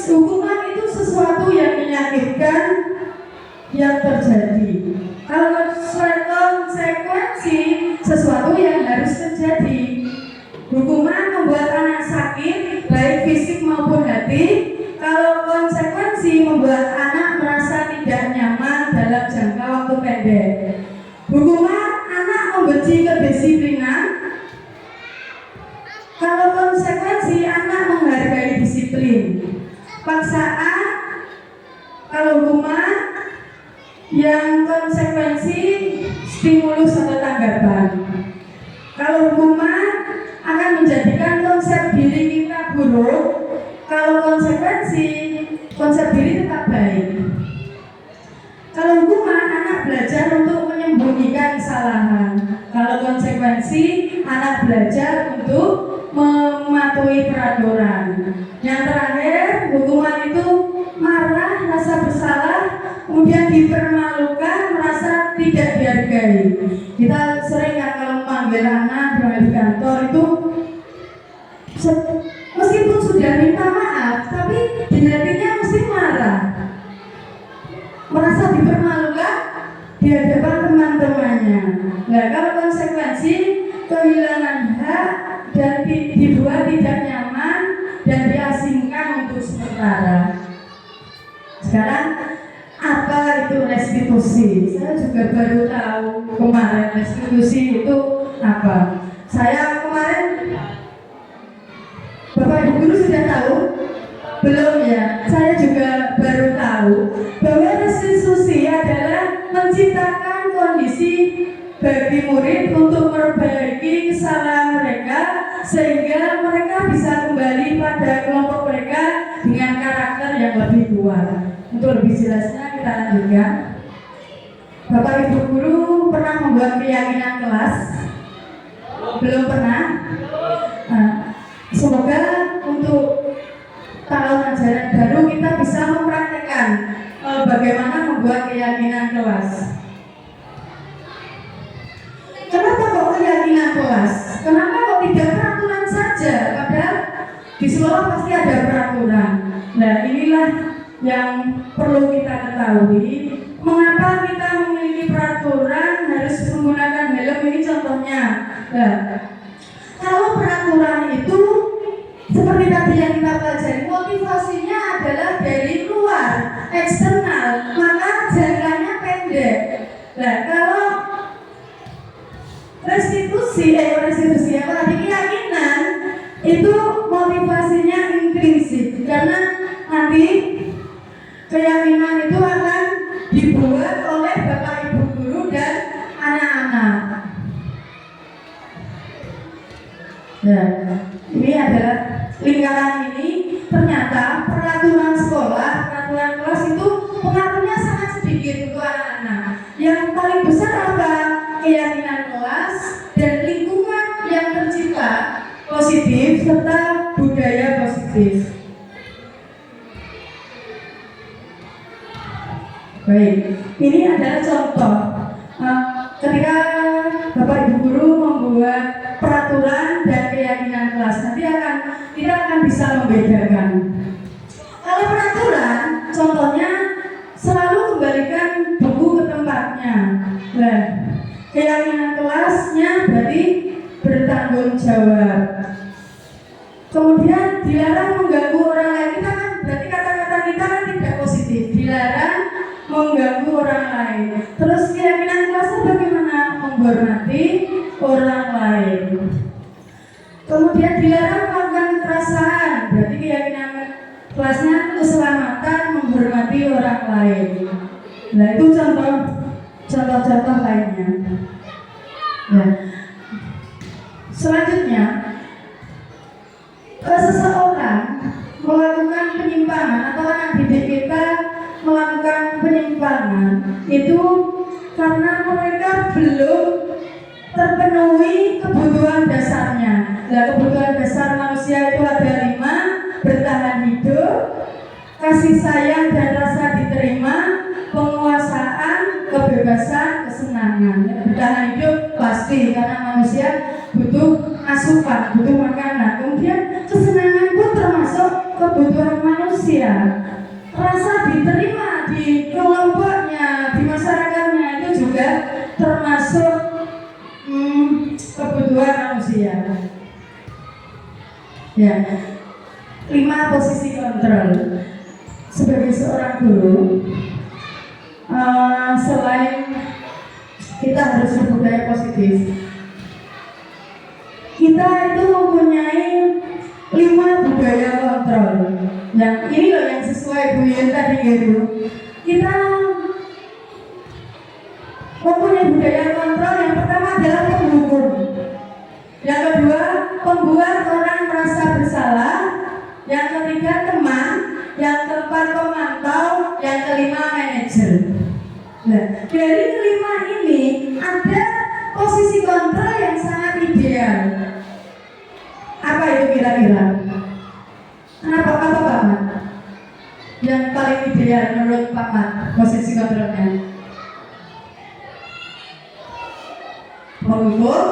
hukuman itu sesuatu yang menyakitkan yang terjadi. Kalau konsekuensi sesuatu yang harus terjadi. Hukuman membuat anak sakit, baik fisik maupun hati. Kalau konsekuensi membuat anak merasa tidak nyaman dalam jangka waktu pendek. Hukuman anak membenci kedisiplinan. Kalau konsekuensi anak menghargai disiplin. Paksaan. Kalau hukuman yang konsekuensi stimulus atau tanggapan. Kalau hukuman akan menjadikan konsep diri kita buruk. Kalau konsekuensi, konsep diri tetap baik. Kalau hukuman, anak belajar untuk menyembunyikan kesalahan. Kalau konsekuensi, anak belajar untuk mematuhi peraturan. Yang terakhir, hukuman itu marah, rasa bersalah, kemudian dipermalukan, merasa tidak dihargai. Kita sering kan kalau memanggil anak di kantor itu meskipun sudah minta maaf, tapi di hatinya mesti marah, merasa dipermalukan di hadapan teman-temannya. Nah, kalau konsekuensi kehilangan hak dan dibuat tidak nyaman dan diasingkan untuk sementara. Sekarang apa itu restitusi? Saya juga baru tahu kemarin restitusi itu apa. Saya kemarin, Bapak Ibu Guru sudah tahu? Belum ya? Saya juga baru tahu bahwa restitusi adalah menciptakan kondisi bagi murid untuk memperbaiki kesalahan mereka sehingga mereka bisa kembali pada kelompok mereka dengan karakter yang lebih kuat. Untuk lebih jelasnya kita lanjutkan. Bapak Ibu Guru pernah membuat keyakinan kelas? Belum pernah? Semoga untuk tahun ajaran baru kita bisa mempraktekkan bagaimana membuat keyakinan kelas. Kenapa kok keyakinan kelas? Kenapa kok tidak peraturan saja? Padahal di sekolah pasti ada peraturan. Nah, inilah yang perlu kita ketahui. Mengapa kita memiliki peraturan harus menggunakan helm? Ini contohnya. Nah, kalau peraturan itu seperti tadi yang kita pelajari, motivasinya adalah dari luar, eksternal, maka jangkanya pendek. Nah, kalau restitusi apa tadi, keyakinan itu motivasinya intrinsik, karena nanti keyakinan itu akan dibuat oleh Bapak Ibu Guru dan anak-anak. Nah, ini adalah lingkaran ini. Ternyata peraturan sekolah, peraturan kelas itu pengaruhnya sangat sedikit untuk anak-anak. Yang paling besar apa? Keyakinan kelas dan lingkungan yang tercipta positif serta budaya positif. Baik, ini adalah contoh ketika Bapak Ibu Guru membuat peraturan dan keyakinan kelas. Nanti kita akan bisa membedakan. Kalau peraturan, contohnya selalu kembalikan buku ke tempatnya. Nah, keyakinan kelasnya berarti bertanggung jawab. Kemudian dilarang mengganggu orang lain. Kita kan berarti kata-kata kita kan tidak positif. Dilarang mengganggu orang lain. Terus keyakinan kelasnya bagaimana? Menghormati orang lain. Kemudian dilarang melakukan kekerasan. Berarti keyakinan kelasnya keselamatan, menghormati orang lain. Nah, itu contoh-contoh lainnya. Nah, selanjutnya, seseorang melakukan penyimpangan atau anak didik kita melakukan penyimpangan itu karena mereka belum terpenuhi kebutuhan dasarnya. Nah, kebutuhan dasar manusia itu ada 5: bertahan hidup, kasih sayang dan rasa diterima, penguasaan, kebebasan, kesenangan. Bertahan hidup pasti karena manusia butuh asupan, butuh makanan. Kemudian kesenangan pun termasuk kebutuhan manusia. Rasa diterima di kelompoknya, di masyarakatnya itu juga termasuk kebutuhan manusia. Ya, 5 posisi kontrol. Sebagai seorang guru, selain kita harus berbudaya positif, kita itu mempunyai 5 budaya kontrol. Yang ini loh yang sesuai Bu Yun tadi gitu. Kita mempunyai budaya kontrol. Yang pertama adalah penghukum. Yang kedua, membuat orang merasa bersalah. Yang ketiga, teman. Yang keempat, pemantau. Yang kelima, manajer. Nah, dari kelima ini ada posisi kontrol yang sangat ideal. Apa itu kira-kira? Kenapa Pak Mat? Yang paling ideal menurut Pak Mat posisi kontrolnya? Penghukum,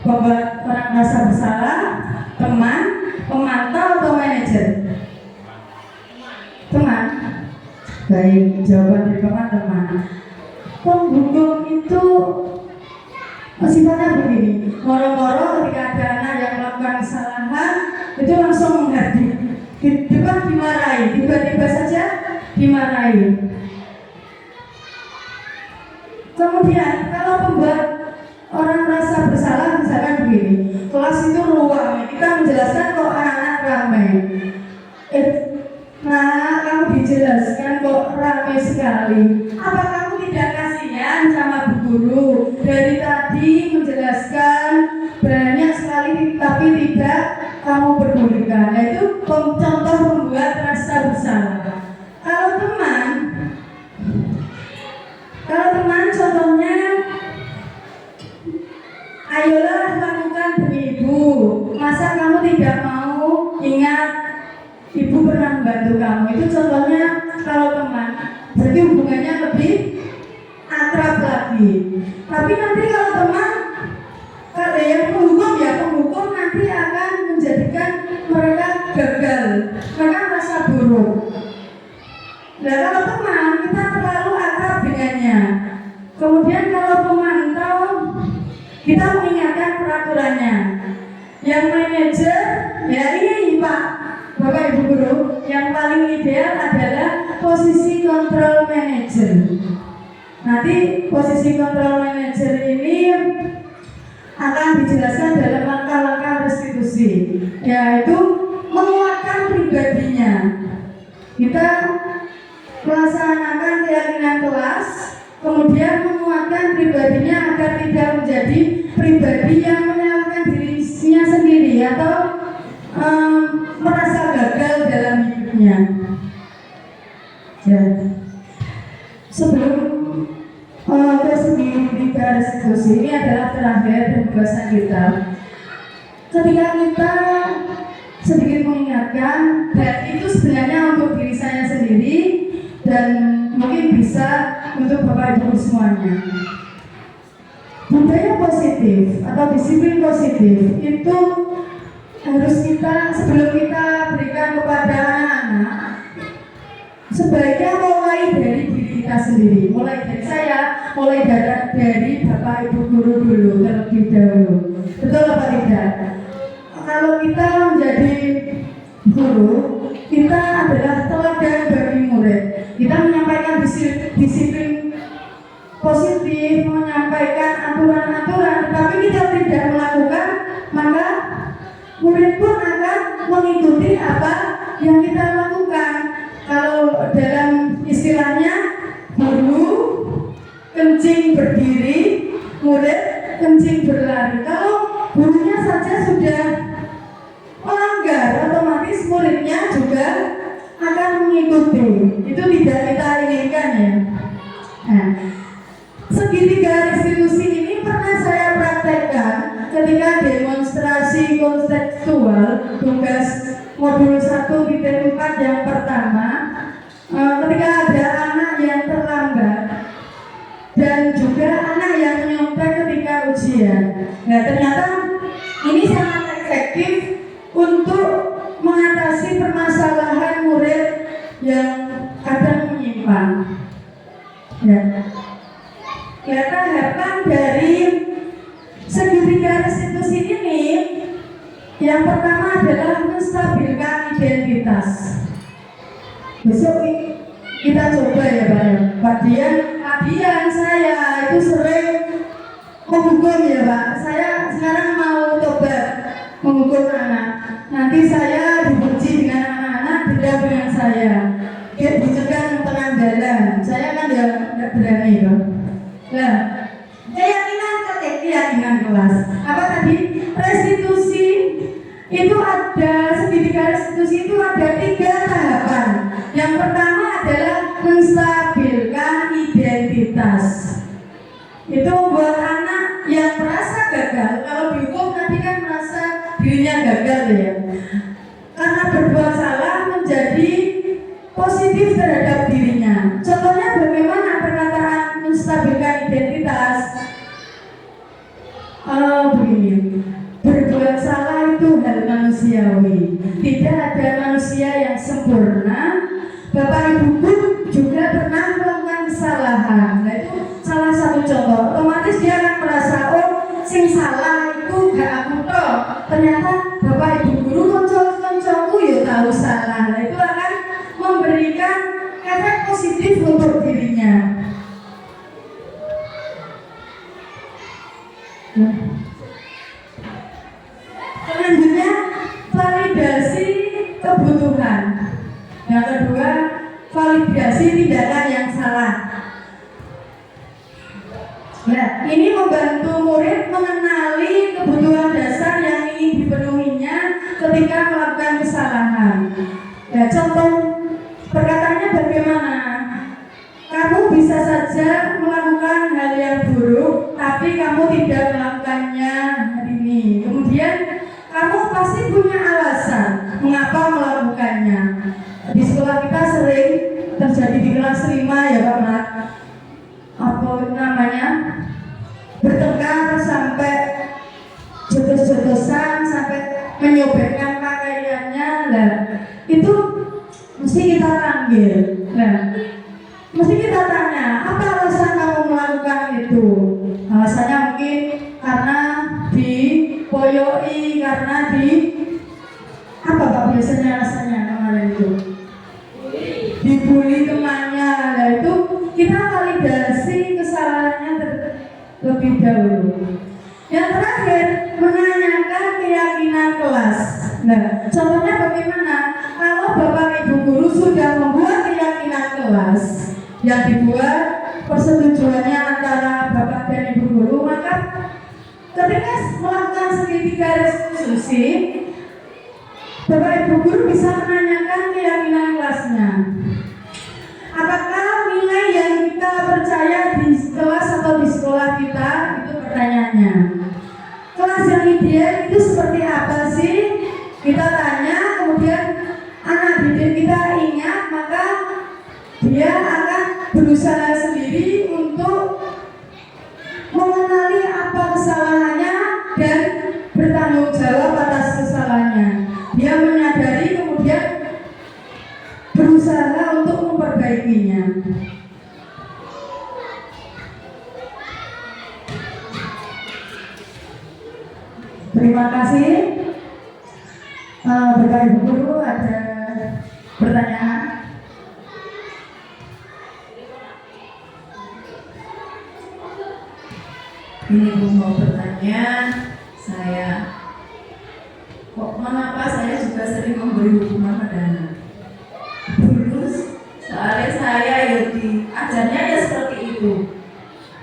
membuat orang merasa bersalah, teman, pemantau atau manajer? Teman. Baik, jawaban dari Pak Mat teman. Penghukum itu sifatnya begini, moro-moro ketika ada anak yang melakukan kesalahan itu langsung menghadir di depan, dimarahi, tiba-tiba saja dimarahi. Kemudian kalau membuat orang merasa bersalah, misalkan begini, kelas itu ruang, kita menjelaskan kok anak-anak ramai. Nah, kamu dijelaskan kok ramai sekali. Apa kamu tidak kasihan sama Bu Guru? Dari tadi menjelaskan banyak sekali tapi tidak kamu pedulikan. Nah, itu contoh membuat rasa bersalah. Kalau teman contohnya, ayolah lakukan demi ibu. Masa kamu tidak mau ingat ibu pernah membantu kamu? Itu contohnya kalau teman. Berarti hubungannya lebih akrab lagi. Tapi nanti kalau teman, kalau yang penghukum nanti akan menjadikan mereka gagal, mereka merasa buruk. Nah, kalau teman kita terlalu akrab dengannya. Kemudian kalau pemantau, kita mengingatkan peraturannya. Yang manajer, ya ini Pak Bapak Ibu Guru, yang paling ideal adalah posisi kontrol manager. Nanti posisi kontrol manager ini akan dijelaskan dalam langkah-langkah restitusi, yaitu menguatkan pribadinya. Kita melaksanakan keyakinan kelas, kemudian menguatkan pribadinya agar tidak menjadi pribadi yang menyalahkan dirinya sendiri atau merasa gagal dalam hidupnya. Ya. Sebelum ke segi 3 restitusi, ini adalah terakhir pembahasan kita. Ketika kita sedikit mengingatkan, dan itu sebenarnya untuk diri saya sendiri dan mungkin bisa untuk Bapak Ibu semuanya. Budaya positif atau disiplin positif itu harus kita, sebelum kita berikan kepada anak-anak, sebaiknya mulai dari diri kita sendiri, mulai dari saya, mulai dari Bapak Ibu Guru dulu terlebih dahulu. Betul apa tidak? Kalau kita menjadi guru, kita adalah teladan bagi murid. Kita menyampaikan disiplin positif, menyampaikan aturan-aturan, tapi kita tidak melakukan, maka murid pun akan mengikuti apa yang kita lakukan. Kalau dalam istilahnya, guru kencing berdiri, murid kencing berlari. Kalau gurunya saja sudah melanggar, otomatis muridnya juga akan mengikuti. Itu tidak kita inginkan ya. Nah, segitiga restitusi ini pernah saya praktekkan ketika demonstrasi konseptual tugas modul 1.4 yang pertama. Ketika ada anak yang Nah ternyata ini sangat efektif untuk mengatasi permasalahan murid yang kadang menyimpang. Ya. Kita harapkan dari segitiga restitusi ini, yang pertama adalah menstabilkan identitas. Besok kita coba ya Pak Dian saya itu sering menghukum ya Pak. Saya sekarang mau coba menghukum anak. Nanti saya dibenci dengan anak-anak, tidak dengan saya. Dia dicegah tengah jalan. Saya kan tidak berani Pak. Nah, keyakinan kelas. Apa tadi? Restitusi itu ada, segitiga restitusi itu ada 3 tahapan. Yang pertama adalah menstabilkan identitas. Itu buat anak yang merasa gagal. Kalau dihukum tadi kan merasa dirinya gagal ya. Karena berbuat salah menjadi positif terhadap dirinya. Contohnya bagaimana perkataan menstabilkan identitas? Begini, berbuat salah itu hal manusiawi. Tidak ada manusia yang sempurna. Bapak Ibu pun juga pernah melakukan kesalahan. Nah itu salah satu contoh. Otomatis dia akan merasa, oh sing salah itu gak aku toh. Ternyata Bapak Ibu guru konco-koncoku ya tahu salah. Nah itu akan memberikan efek positif untuk dirinya. Selanjutnya validasi kebutuhan. Yang kedua, validasi tindakan yang salah. Nah, ini membantu murid mengenali kebutuhan dasar yang ingin dipenuhinya ketika melakukan kesalahan. Ya, contoh perkataannya bagaimana? Kamu bisa saja melakukan hal yang buruk, tapi kamu tidak melakukannya hari ini. Kemudian kamu pasti punya alasan mengapa melakukannya. Di sekolah kita sering terjadi di kelas 5 ya Pak Mat. Apa namanya? Bertengkar sampai jotos-jotosan, sampai menyobekkan pakaiannya. Nah, itu mesti kita panggil. Nah, mesti kita tanya, apa alasan kamu melakukan itu? Alasannya mungkin karena dipoyoi, karena apa Pak biasanya alasannya kemarin itu? Dibully temannya. Nah itu kita validasi kesalahannya terlebih dahulu. Yang terakhir, menanyakan keyakinan kelas. Nah, contohnya bagaimana? Kalau Bapak Ibu guru sudah membuat keyakinan kelas, yang dibuat persetujuannya antara Bapak dan Ibu guru, maka ketika melakukan segitiga restitusi, Bapak Ibu guru bisa menanyakan keyakinan kelasnya. Apakah nilai yang kita percaya di kelas atau di sekolah kita? Itu pertanyaannya. Kelas yang ideal itu seperti apa sih? Kita tanya, kemudian anak didik kita ingat, maka dia akan berusaha sendiri untuk mengenali apa kesalahannya dan bertanggung jawab atas kesalahannya. Dia menyadari kemudian berusaha untuk memperbaikinya. Terima kasih. Bapak Ibu guru, ada pertanyaan? Ini Bu mau bertanya, saya kok mengapa saya juga sering memberi hukuman pada anak. Dulu soalnya saya ya diajarnya ya seperti itu.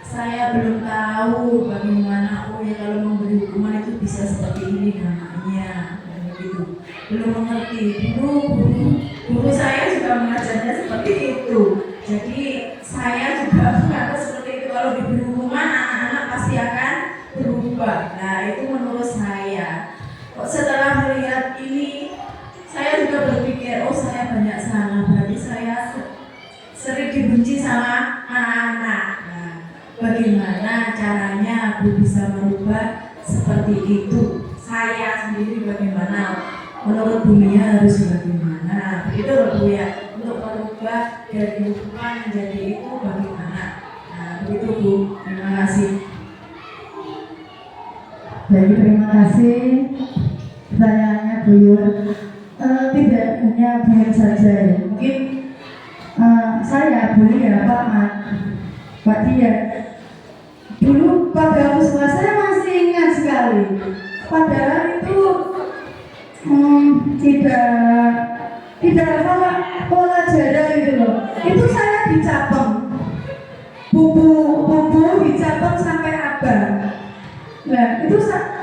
Saya belum tahu bagaimana ya kalau memberi hukuman itu bisa seperti ini namanya, begitu. Belum mengerti. Guru saya juga mengajarnya seperti itu. Jadi saya juga menganggap seperti itu, kalau diberi hukuman anak-anak pasti akan berubah. Nah itu menurut saya. Kok setelah melihat ini saya juga berpikir, oh saya banyak salah, berarti saya sering dibenci sama anak-anak. Nah, bagaimana caranya aku bisa merubah seperti itu. Saya sendiri bagaimana, menurut dunia harus bagaimana, begitu loh Bu ya, untuk merubah dari hukuman menjadi itu bagaimana. Nah begitu Bu, terima kasih. Baik, terima kasih. Pertanyaannya Bu Yul, tidak hanya Bu Yul saja ya. Mungkin saya, Bu ya, Pak Mat, Pak Dia. Dulu pada waktu sekolah saya masih ingat sekali. Padahal itu tidak pola jarak gitu loh. Itu saya dicapem, bubu dicapem sampai abang. Nah itu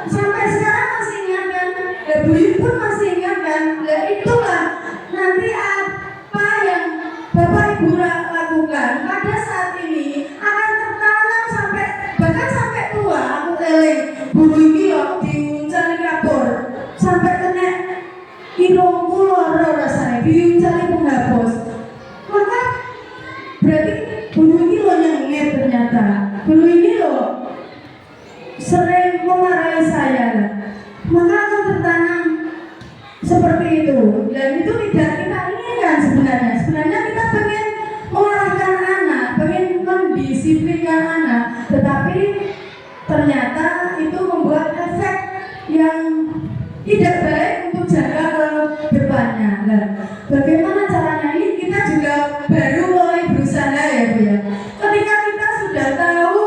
sampai sekarang masih ingat kan? Ya Bu Yul pun masih ingat kan? Nah itulah nanti apa yang Bapak Ibu lakukan pada saat ini akan tertanam sampai bahkan sampai tua. Aku eling guru ini loh diuncali kapur sampai kena irungku loro rasanya diuncali penghapus. Maka berarti guru ini loh yang ingat ternyata. Guru ini loh sering memarahi saya, maka akan tertanam seperti itu. Dan itu tidak kita inginkan sebenarnya. Sebenarnya kita pengen mengarahkan anak, pengen mendisiplinkan anak, tetapi ternyata itu membuat efek yang tidak baik untuk jangka ke depannya. Nah, bagaimana caranya ini? Kita juga baru mulai berusaha ya Bu ya. Ketika kita sudah tahu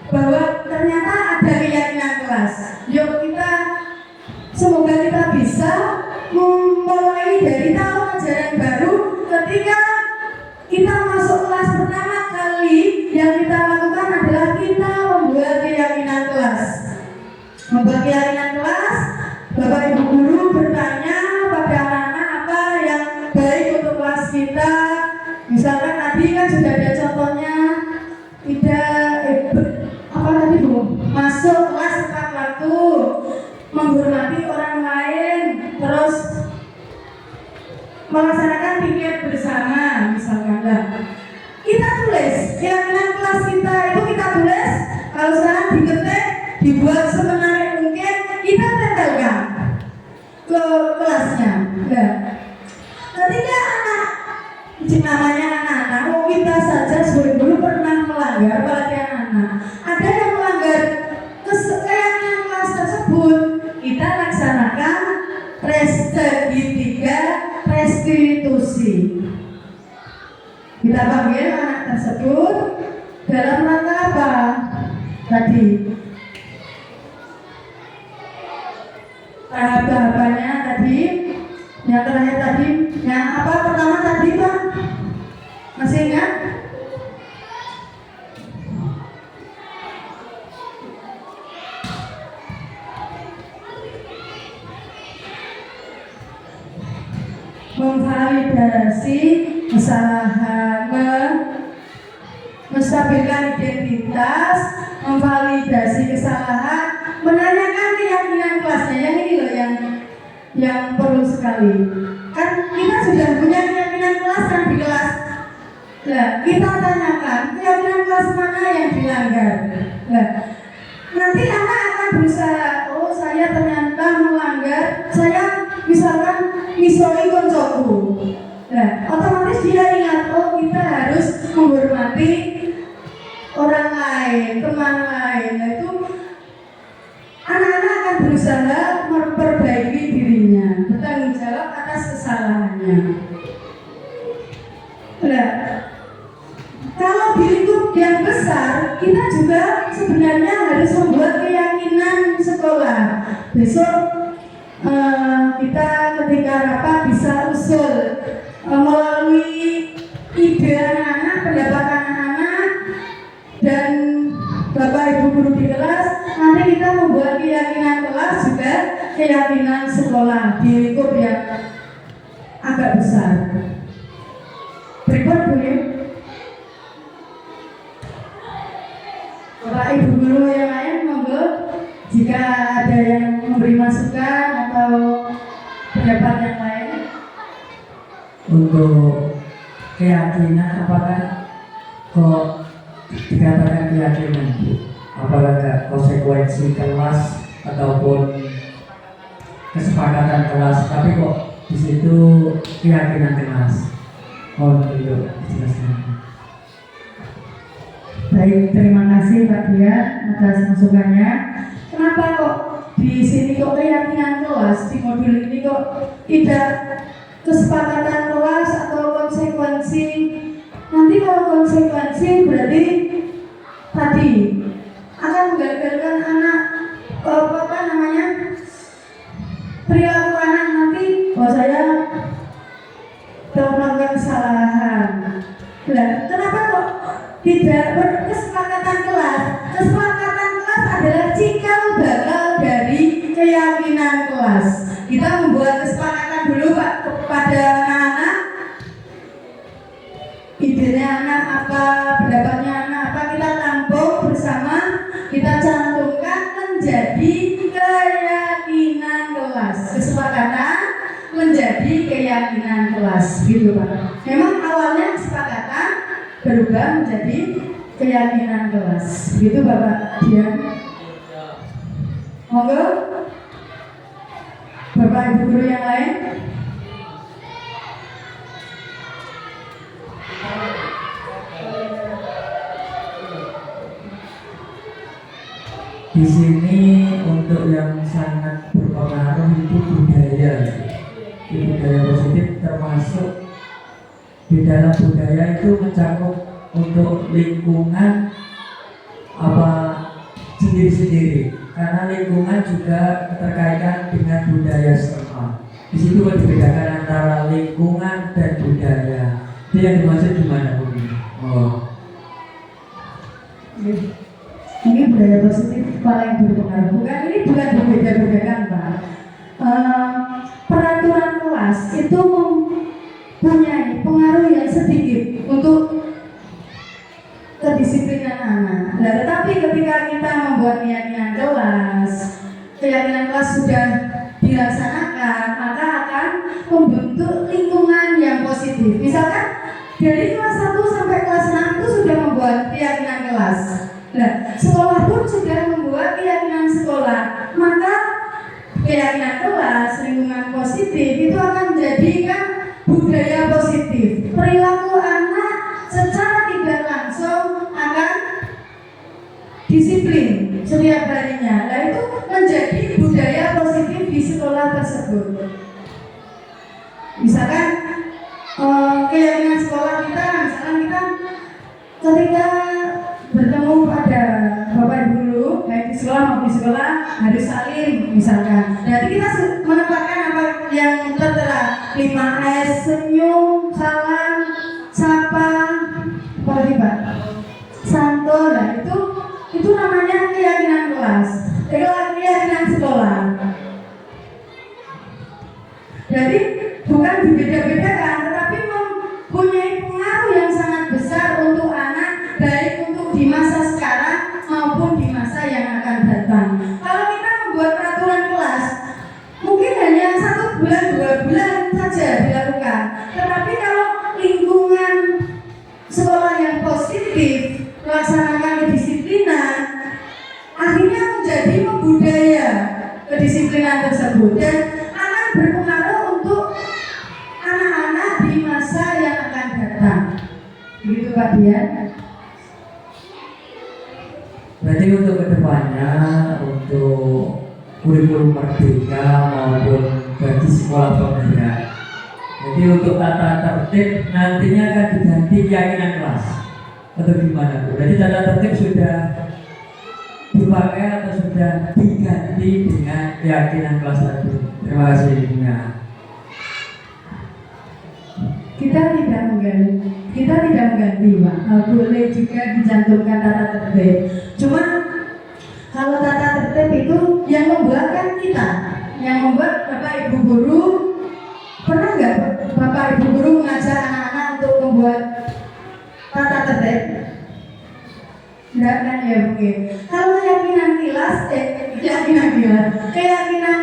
bahwa ternyata ada keyakinan kelas, yuk kita semoga kita bisa memulai dari tahun ajaran baru. Ketika kita masuk kelas pertama kali, yang kita lakukan adalah kita membuat keyakinan kelas. Membuat keyakinan kelas, Bapak Ibu guru bertanya pada anak-anak apa yang baik untuk kelas kita. Misalkan tadi kan sudah ada contohnya, apa tadi Bu? Masuk kelas tepat waktu, menghormati orang lain, terus melaksanakan piket bersama, misalkan. Nah, kita tulis keyakinan kelas kita itu, kita tulis. Kalau sekarang diketik, dibuat semenarik mungkin, kita tempelkan ke kelasnya. Nah, ketika anak, namanya anak-anak, kita saja sebagai guru pernah melanggar pelatihan anak. Ada yang melanggar keyakinan kelas tersebut, kita laksanakan restitusi. Kita panggil anak tersebut dalam rangka apa? Tadi tahap-tahapannya tadi, yang terakhir tadi, yang apa pertama tadi Pak? Masih ingat? Memvalidasi kesalahan, menstabilkan identitas, memvalidasi kesalahan, menanyakan keyakinan kelasnya. Yang ini loh yang perlu sekali. Kan kita sudah punya keyakinan kelas kan di kelas. Nah, kita tanyakan keyakinan kelas mana yang dilanggar. Nah, nanti anak akan berusaha, oh saya ternyata melanggar, saya misalkan misoi koncoku. Nah, otomatis dia ingat, oh kita harus menghormati orang lain, teman lain. Nah, itu anak-anak akan berusaha memperbaiki dirinya, bertanggung jawab atas kesalahannya. Nah, kalau di lingkup yang besar, kita juga sebenarnya harus membuat keyakinan sekolah. Besok kita ketika rapat bisa usul melalui ide anak-anak, pendapat anak-anak, dan Bapak Ibu guru di kelas. Nanti kita membuat keyakinan kelas juga keyakinan sekolah di lingkup yang agak besar. Berikut Bu ya. Bapak Ibu guru yang lain monggo, jika ada yang memberi masukan atau pendapat yang lain. Untuk keyakinan, apakah kok dikatakan keyakinan? apakah konsekuensi kelas ataupun kesepakatan kelas, tapi kok di situ keyakinan kelas. Oh itu dijelaskan. Baik, terima kasih Pak Dian atas masukannya. Kenapa kok di sini kok keyakinan kelas, di modul ini kok tidak kesepakatan kelas atau konsekuensi? Nanti kalau konsekuensi berarti tadi akan menggagalkan anak, apa namanya, perilaku anak nanti. Oh saya telah melakukan kesalahan. Nah, kenapa kok tidak berkesepakatan kelas? Kesepakatan kelas adalah cikal bakal dari keyakinan kelas. Kita membuat kesepakatan dulu Pak kepada anak-anak. Idenya anak apa, pendapatnya anak apa, kita tampung bersama, kita cantumkan menjadi keyakinan kelas. Kesepakatan menjadi keyakinan kelas, gitu Pak. Memang awalnya kesepakatan berubah menjadi keyakinan kelas, gitu Bapak Dian. Monggo Bapak Ibu guru yang lain. Di sini untuk yang sangat berpengaruh itu budaya. Di budaya positif termasuk di dalam budaya itu mencakup untuk lingkungan apa sendiri-sendiri, karena lingkungan juga terkaitan dengan budaya setempat. Di situ dibedakan antara lingkungan dan budaya. Itu yang dimaksud gimana Bu? Oh. Ini budaya positif paling berpengaruh. Ini bukan berbeda-bedakan Pak. Peraturan kelas itu mempunyai pengaruh yang sedikit untuk kedisiplinan anak. Nah, tetapi ketika kita membuat keyakinan kelas sudah dilaksanakan, maka akan membentuk lingkungan yang positif. Misalkan dari kelas 1 sampai kelas 6 itu sudah membuat keyakinan kelas. Nah, sekolah pun sudah membuat keyakinan sekolah, maka keyakinan kelas, lingkungan positif itu akan menjadikan budaya positif. Perilaku anak secara tidak langsung akan disiplin setiap harinya. Nah, itu menjadi budaya positif di sekolah tersebut. Misalkan keyakinan sekolah kita, misalkan kita ketika bertemu pada Bapak Ibu guru, baik di sekolah maupun di sekolah harus saling misalkan. Nanti kita menempatkan apa yang tertera 5S, senyum, salam, sapa, apa lagi Pak? Santo. Nah itu namanya keyakinan kelas, keyakinan sekolah. Jadi bukan dibeda-bedakan, tetapi mempunyai pengaruh yang sangat besar untuk anak, baik untuk di masa sekarang maupun di masa yang akan datang. Kalau kita membuat peraturan kelas, mungkin hanya 1 bulan 2 bulan saja dilakukan. Tetapi kalau lingkungan sekolah yang positif, melaksanakan kedisiplinan, akhirnya menjadi budaya kedisiplinan tersebut dan akan berpengaruh untuk anak-anak di masa yang akan datang. Begitu Pak Dian. Berarti untuk kedepannya, untuk kurikulum merdeka maupun bagi sekolah penggerak, jadi untuk tata tertib nantinya akan diganti keyakinan kelas atau gimana Bu? Jadi tata tertib sudah dipakai atau sudah diganti dengan keyakinan kelas tadi? Terima kasih. Kita tidak mengganti Pak. Boleh juga dicantumkan tata tertib. Cuma kalau tata tertib itu yang membuat kan kita, yang membuat Bapak Ibu guru. Pernah nggak Bapak Ibu guru mengajak anak-anak untuk membuat tata tertib? Enggak kan ya mungkin. Kalau keyakinan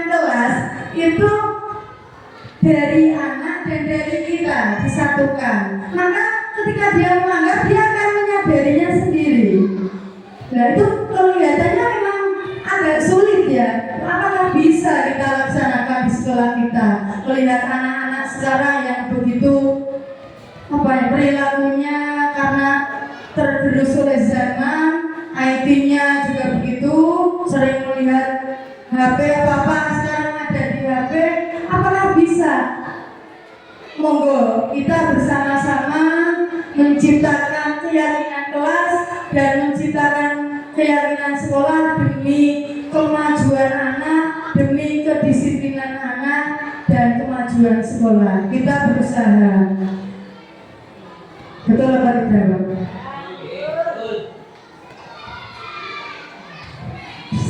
kelas itu dari anak dan dari kita disatukan. Maka ketika dia melanggar, dia akan menyadarinya sendiri. Nah itu kelihatannya memang agak sulit ya. Apakah bisa kita laksanakan di sekolah kita? Melihat anak-anak sekarang yang begitu perilakunya karena tergerus oleh zaman, IT-nya juga begitu, sering melihat HP apa-apa sekarang ada di HP. Apakah bisa? Monggo kita bersama-sama menciptakan keyakinan kelas dan menciptakan keyakinan sekolah demi kemajuan anak, demi kedisiplinan anak dan kemajuan sekolah. Kita berusaha. Betul apa tidak?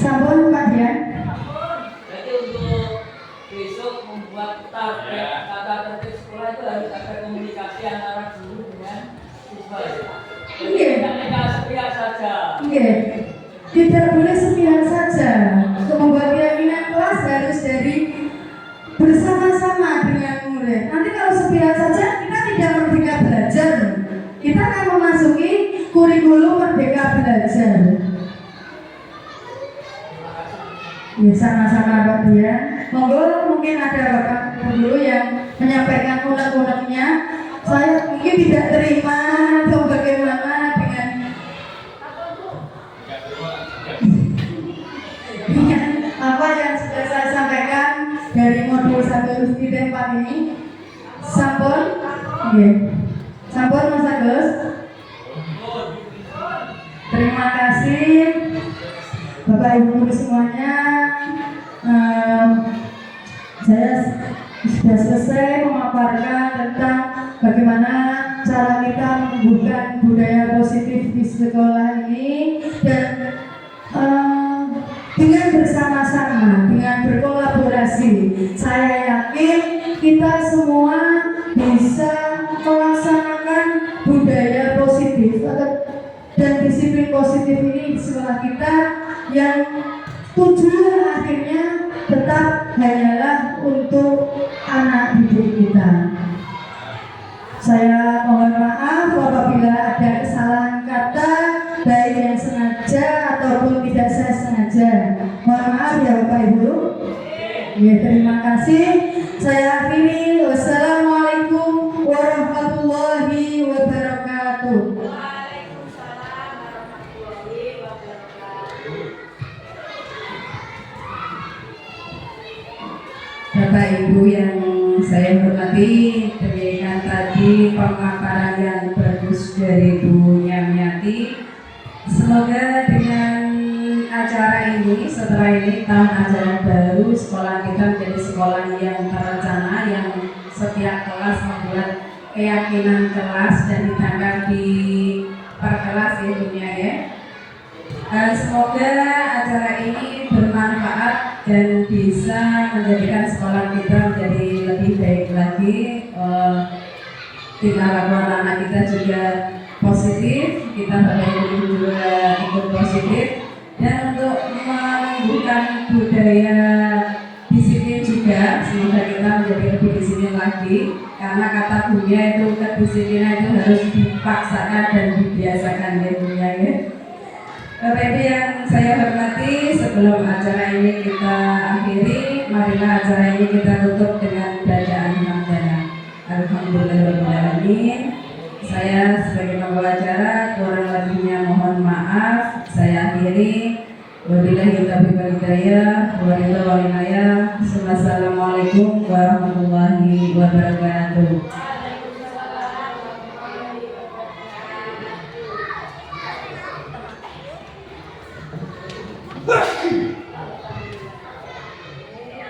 Sampun Pak Dian. Jadi untuk besok membuat tata tertib sekolah itu harus ada komunikasi antara guru dengan siswa. Jadi tidak sepihak saja. Tidak boleh sepihak saja. Untuk membuat keyakinan kelas harus dari bersama-sama dengan murid. Nanti kalau sepihak saja kita tidak merdeka belajar. Kita akan memasuki kurikulum merdeka belajar. Ya sama-sama Pak Dian. Monggo mungkin ada Bapak dulu yang menyampaikan unek-uneknya. Saya mungkin tidak terima atau bagaimana dengan apa yang sudah saya sampaikan dari modul 1 titik 4 ini. Sampun? Sampun Mas Agus. Terima kasih Bapak Ibu semuanya. Saya sudah selesai memaparkan tentang bagaimana cara kita menumbuhkan budaya positif di sekolah ini, dan dengan bersama-sama, dengan berkolaborasi, saya yakin kita semua bisa melaksanakan budaya positif dan disiplin positif ini di sekolah kita, yang tujuan akhirnya tetap hanyalah untuk anak didik kita. Saya mohon maaf apabila ada kesalahan kata, baik yang sengaja ataupun tidak saya sengaja. Mohon maaf ya Bapak Ibu. Ya, terima kasih. Saya akhiri. Wassalamualaikum warahmatullahi wabarakatuh. Bapak Ibu yang saya hormati, demikian tadi pemaparan yang bagus dari Bu Nyamyati. Semoga dengan acara ini, setelah ini tahun ajaran baru, sekolah kita menjadi sekolah yang terencana, yang setiap kelas membuat keyakinan kelas dan ditangkap di per kelas ya dunia ya. Semoga acara ini bermanfaat dan bisa menjadikan sekolah kita menjadi lebih baik lagi. Tingkah laku anak kita juga positif, kita Bapak Ibu juga ikut positif, dan untuk menumbuhkan budaya disiplin juga, semoga kita menjadi lebih disiplin lagi, karena kata dunia itu kedisiplinan itu harus dipaksakan dan dibiasakan ya dunia ya. Bapak Ibu yang saya hormati, sebelum acara ini kita akhiri, marilah acara ini kita tutup dengan bacaan hamdalah. Alhamdulillahirobbilalamin. Saya sebagai pembawa acara kurang lebihnya mohon maaf. Saya akhiri. Wabillahi taufiq wal hidayah. Wassalamualaikum warahmatullahi wabarakatuh.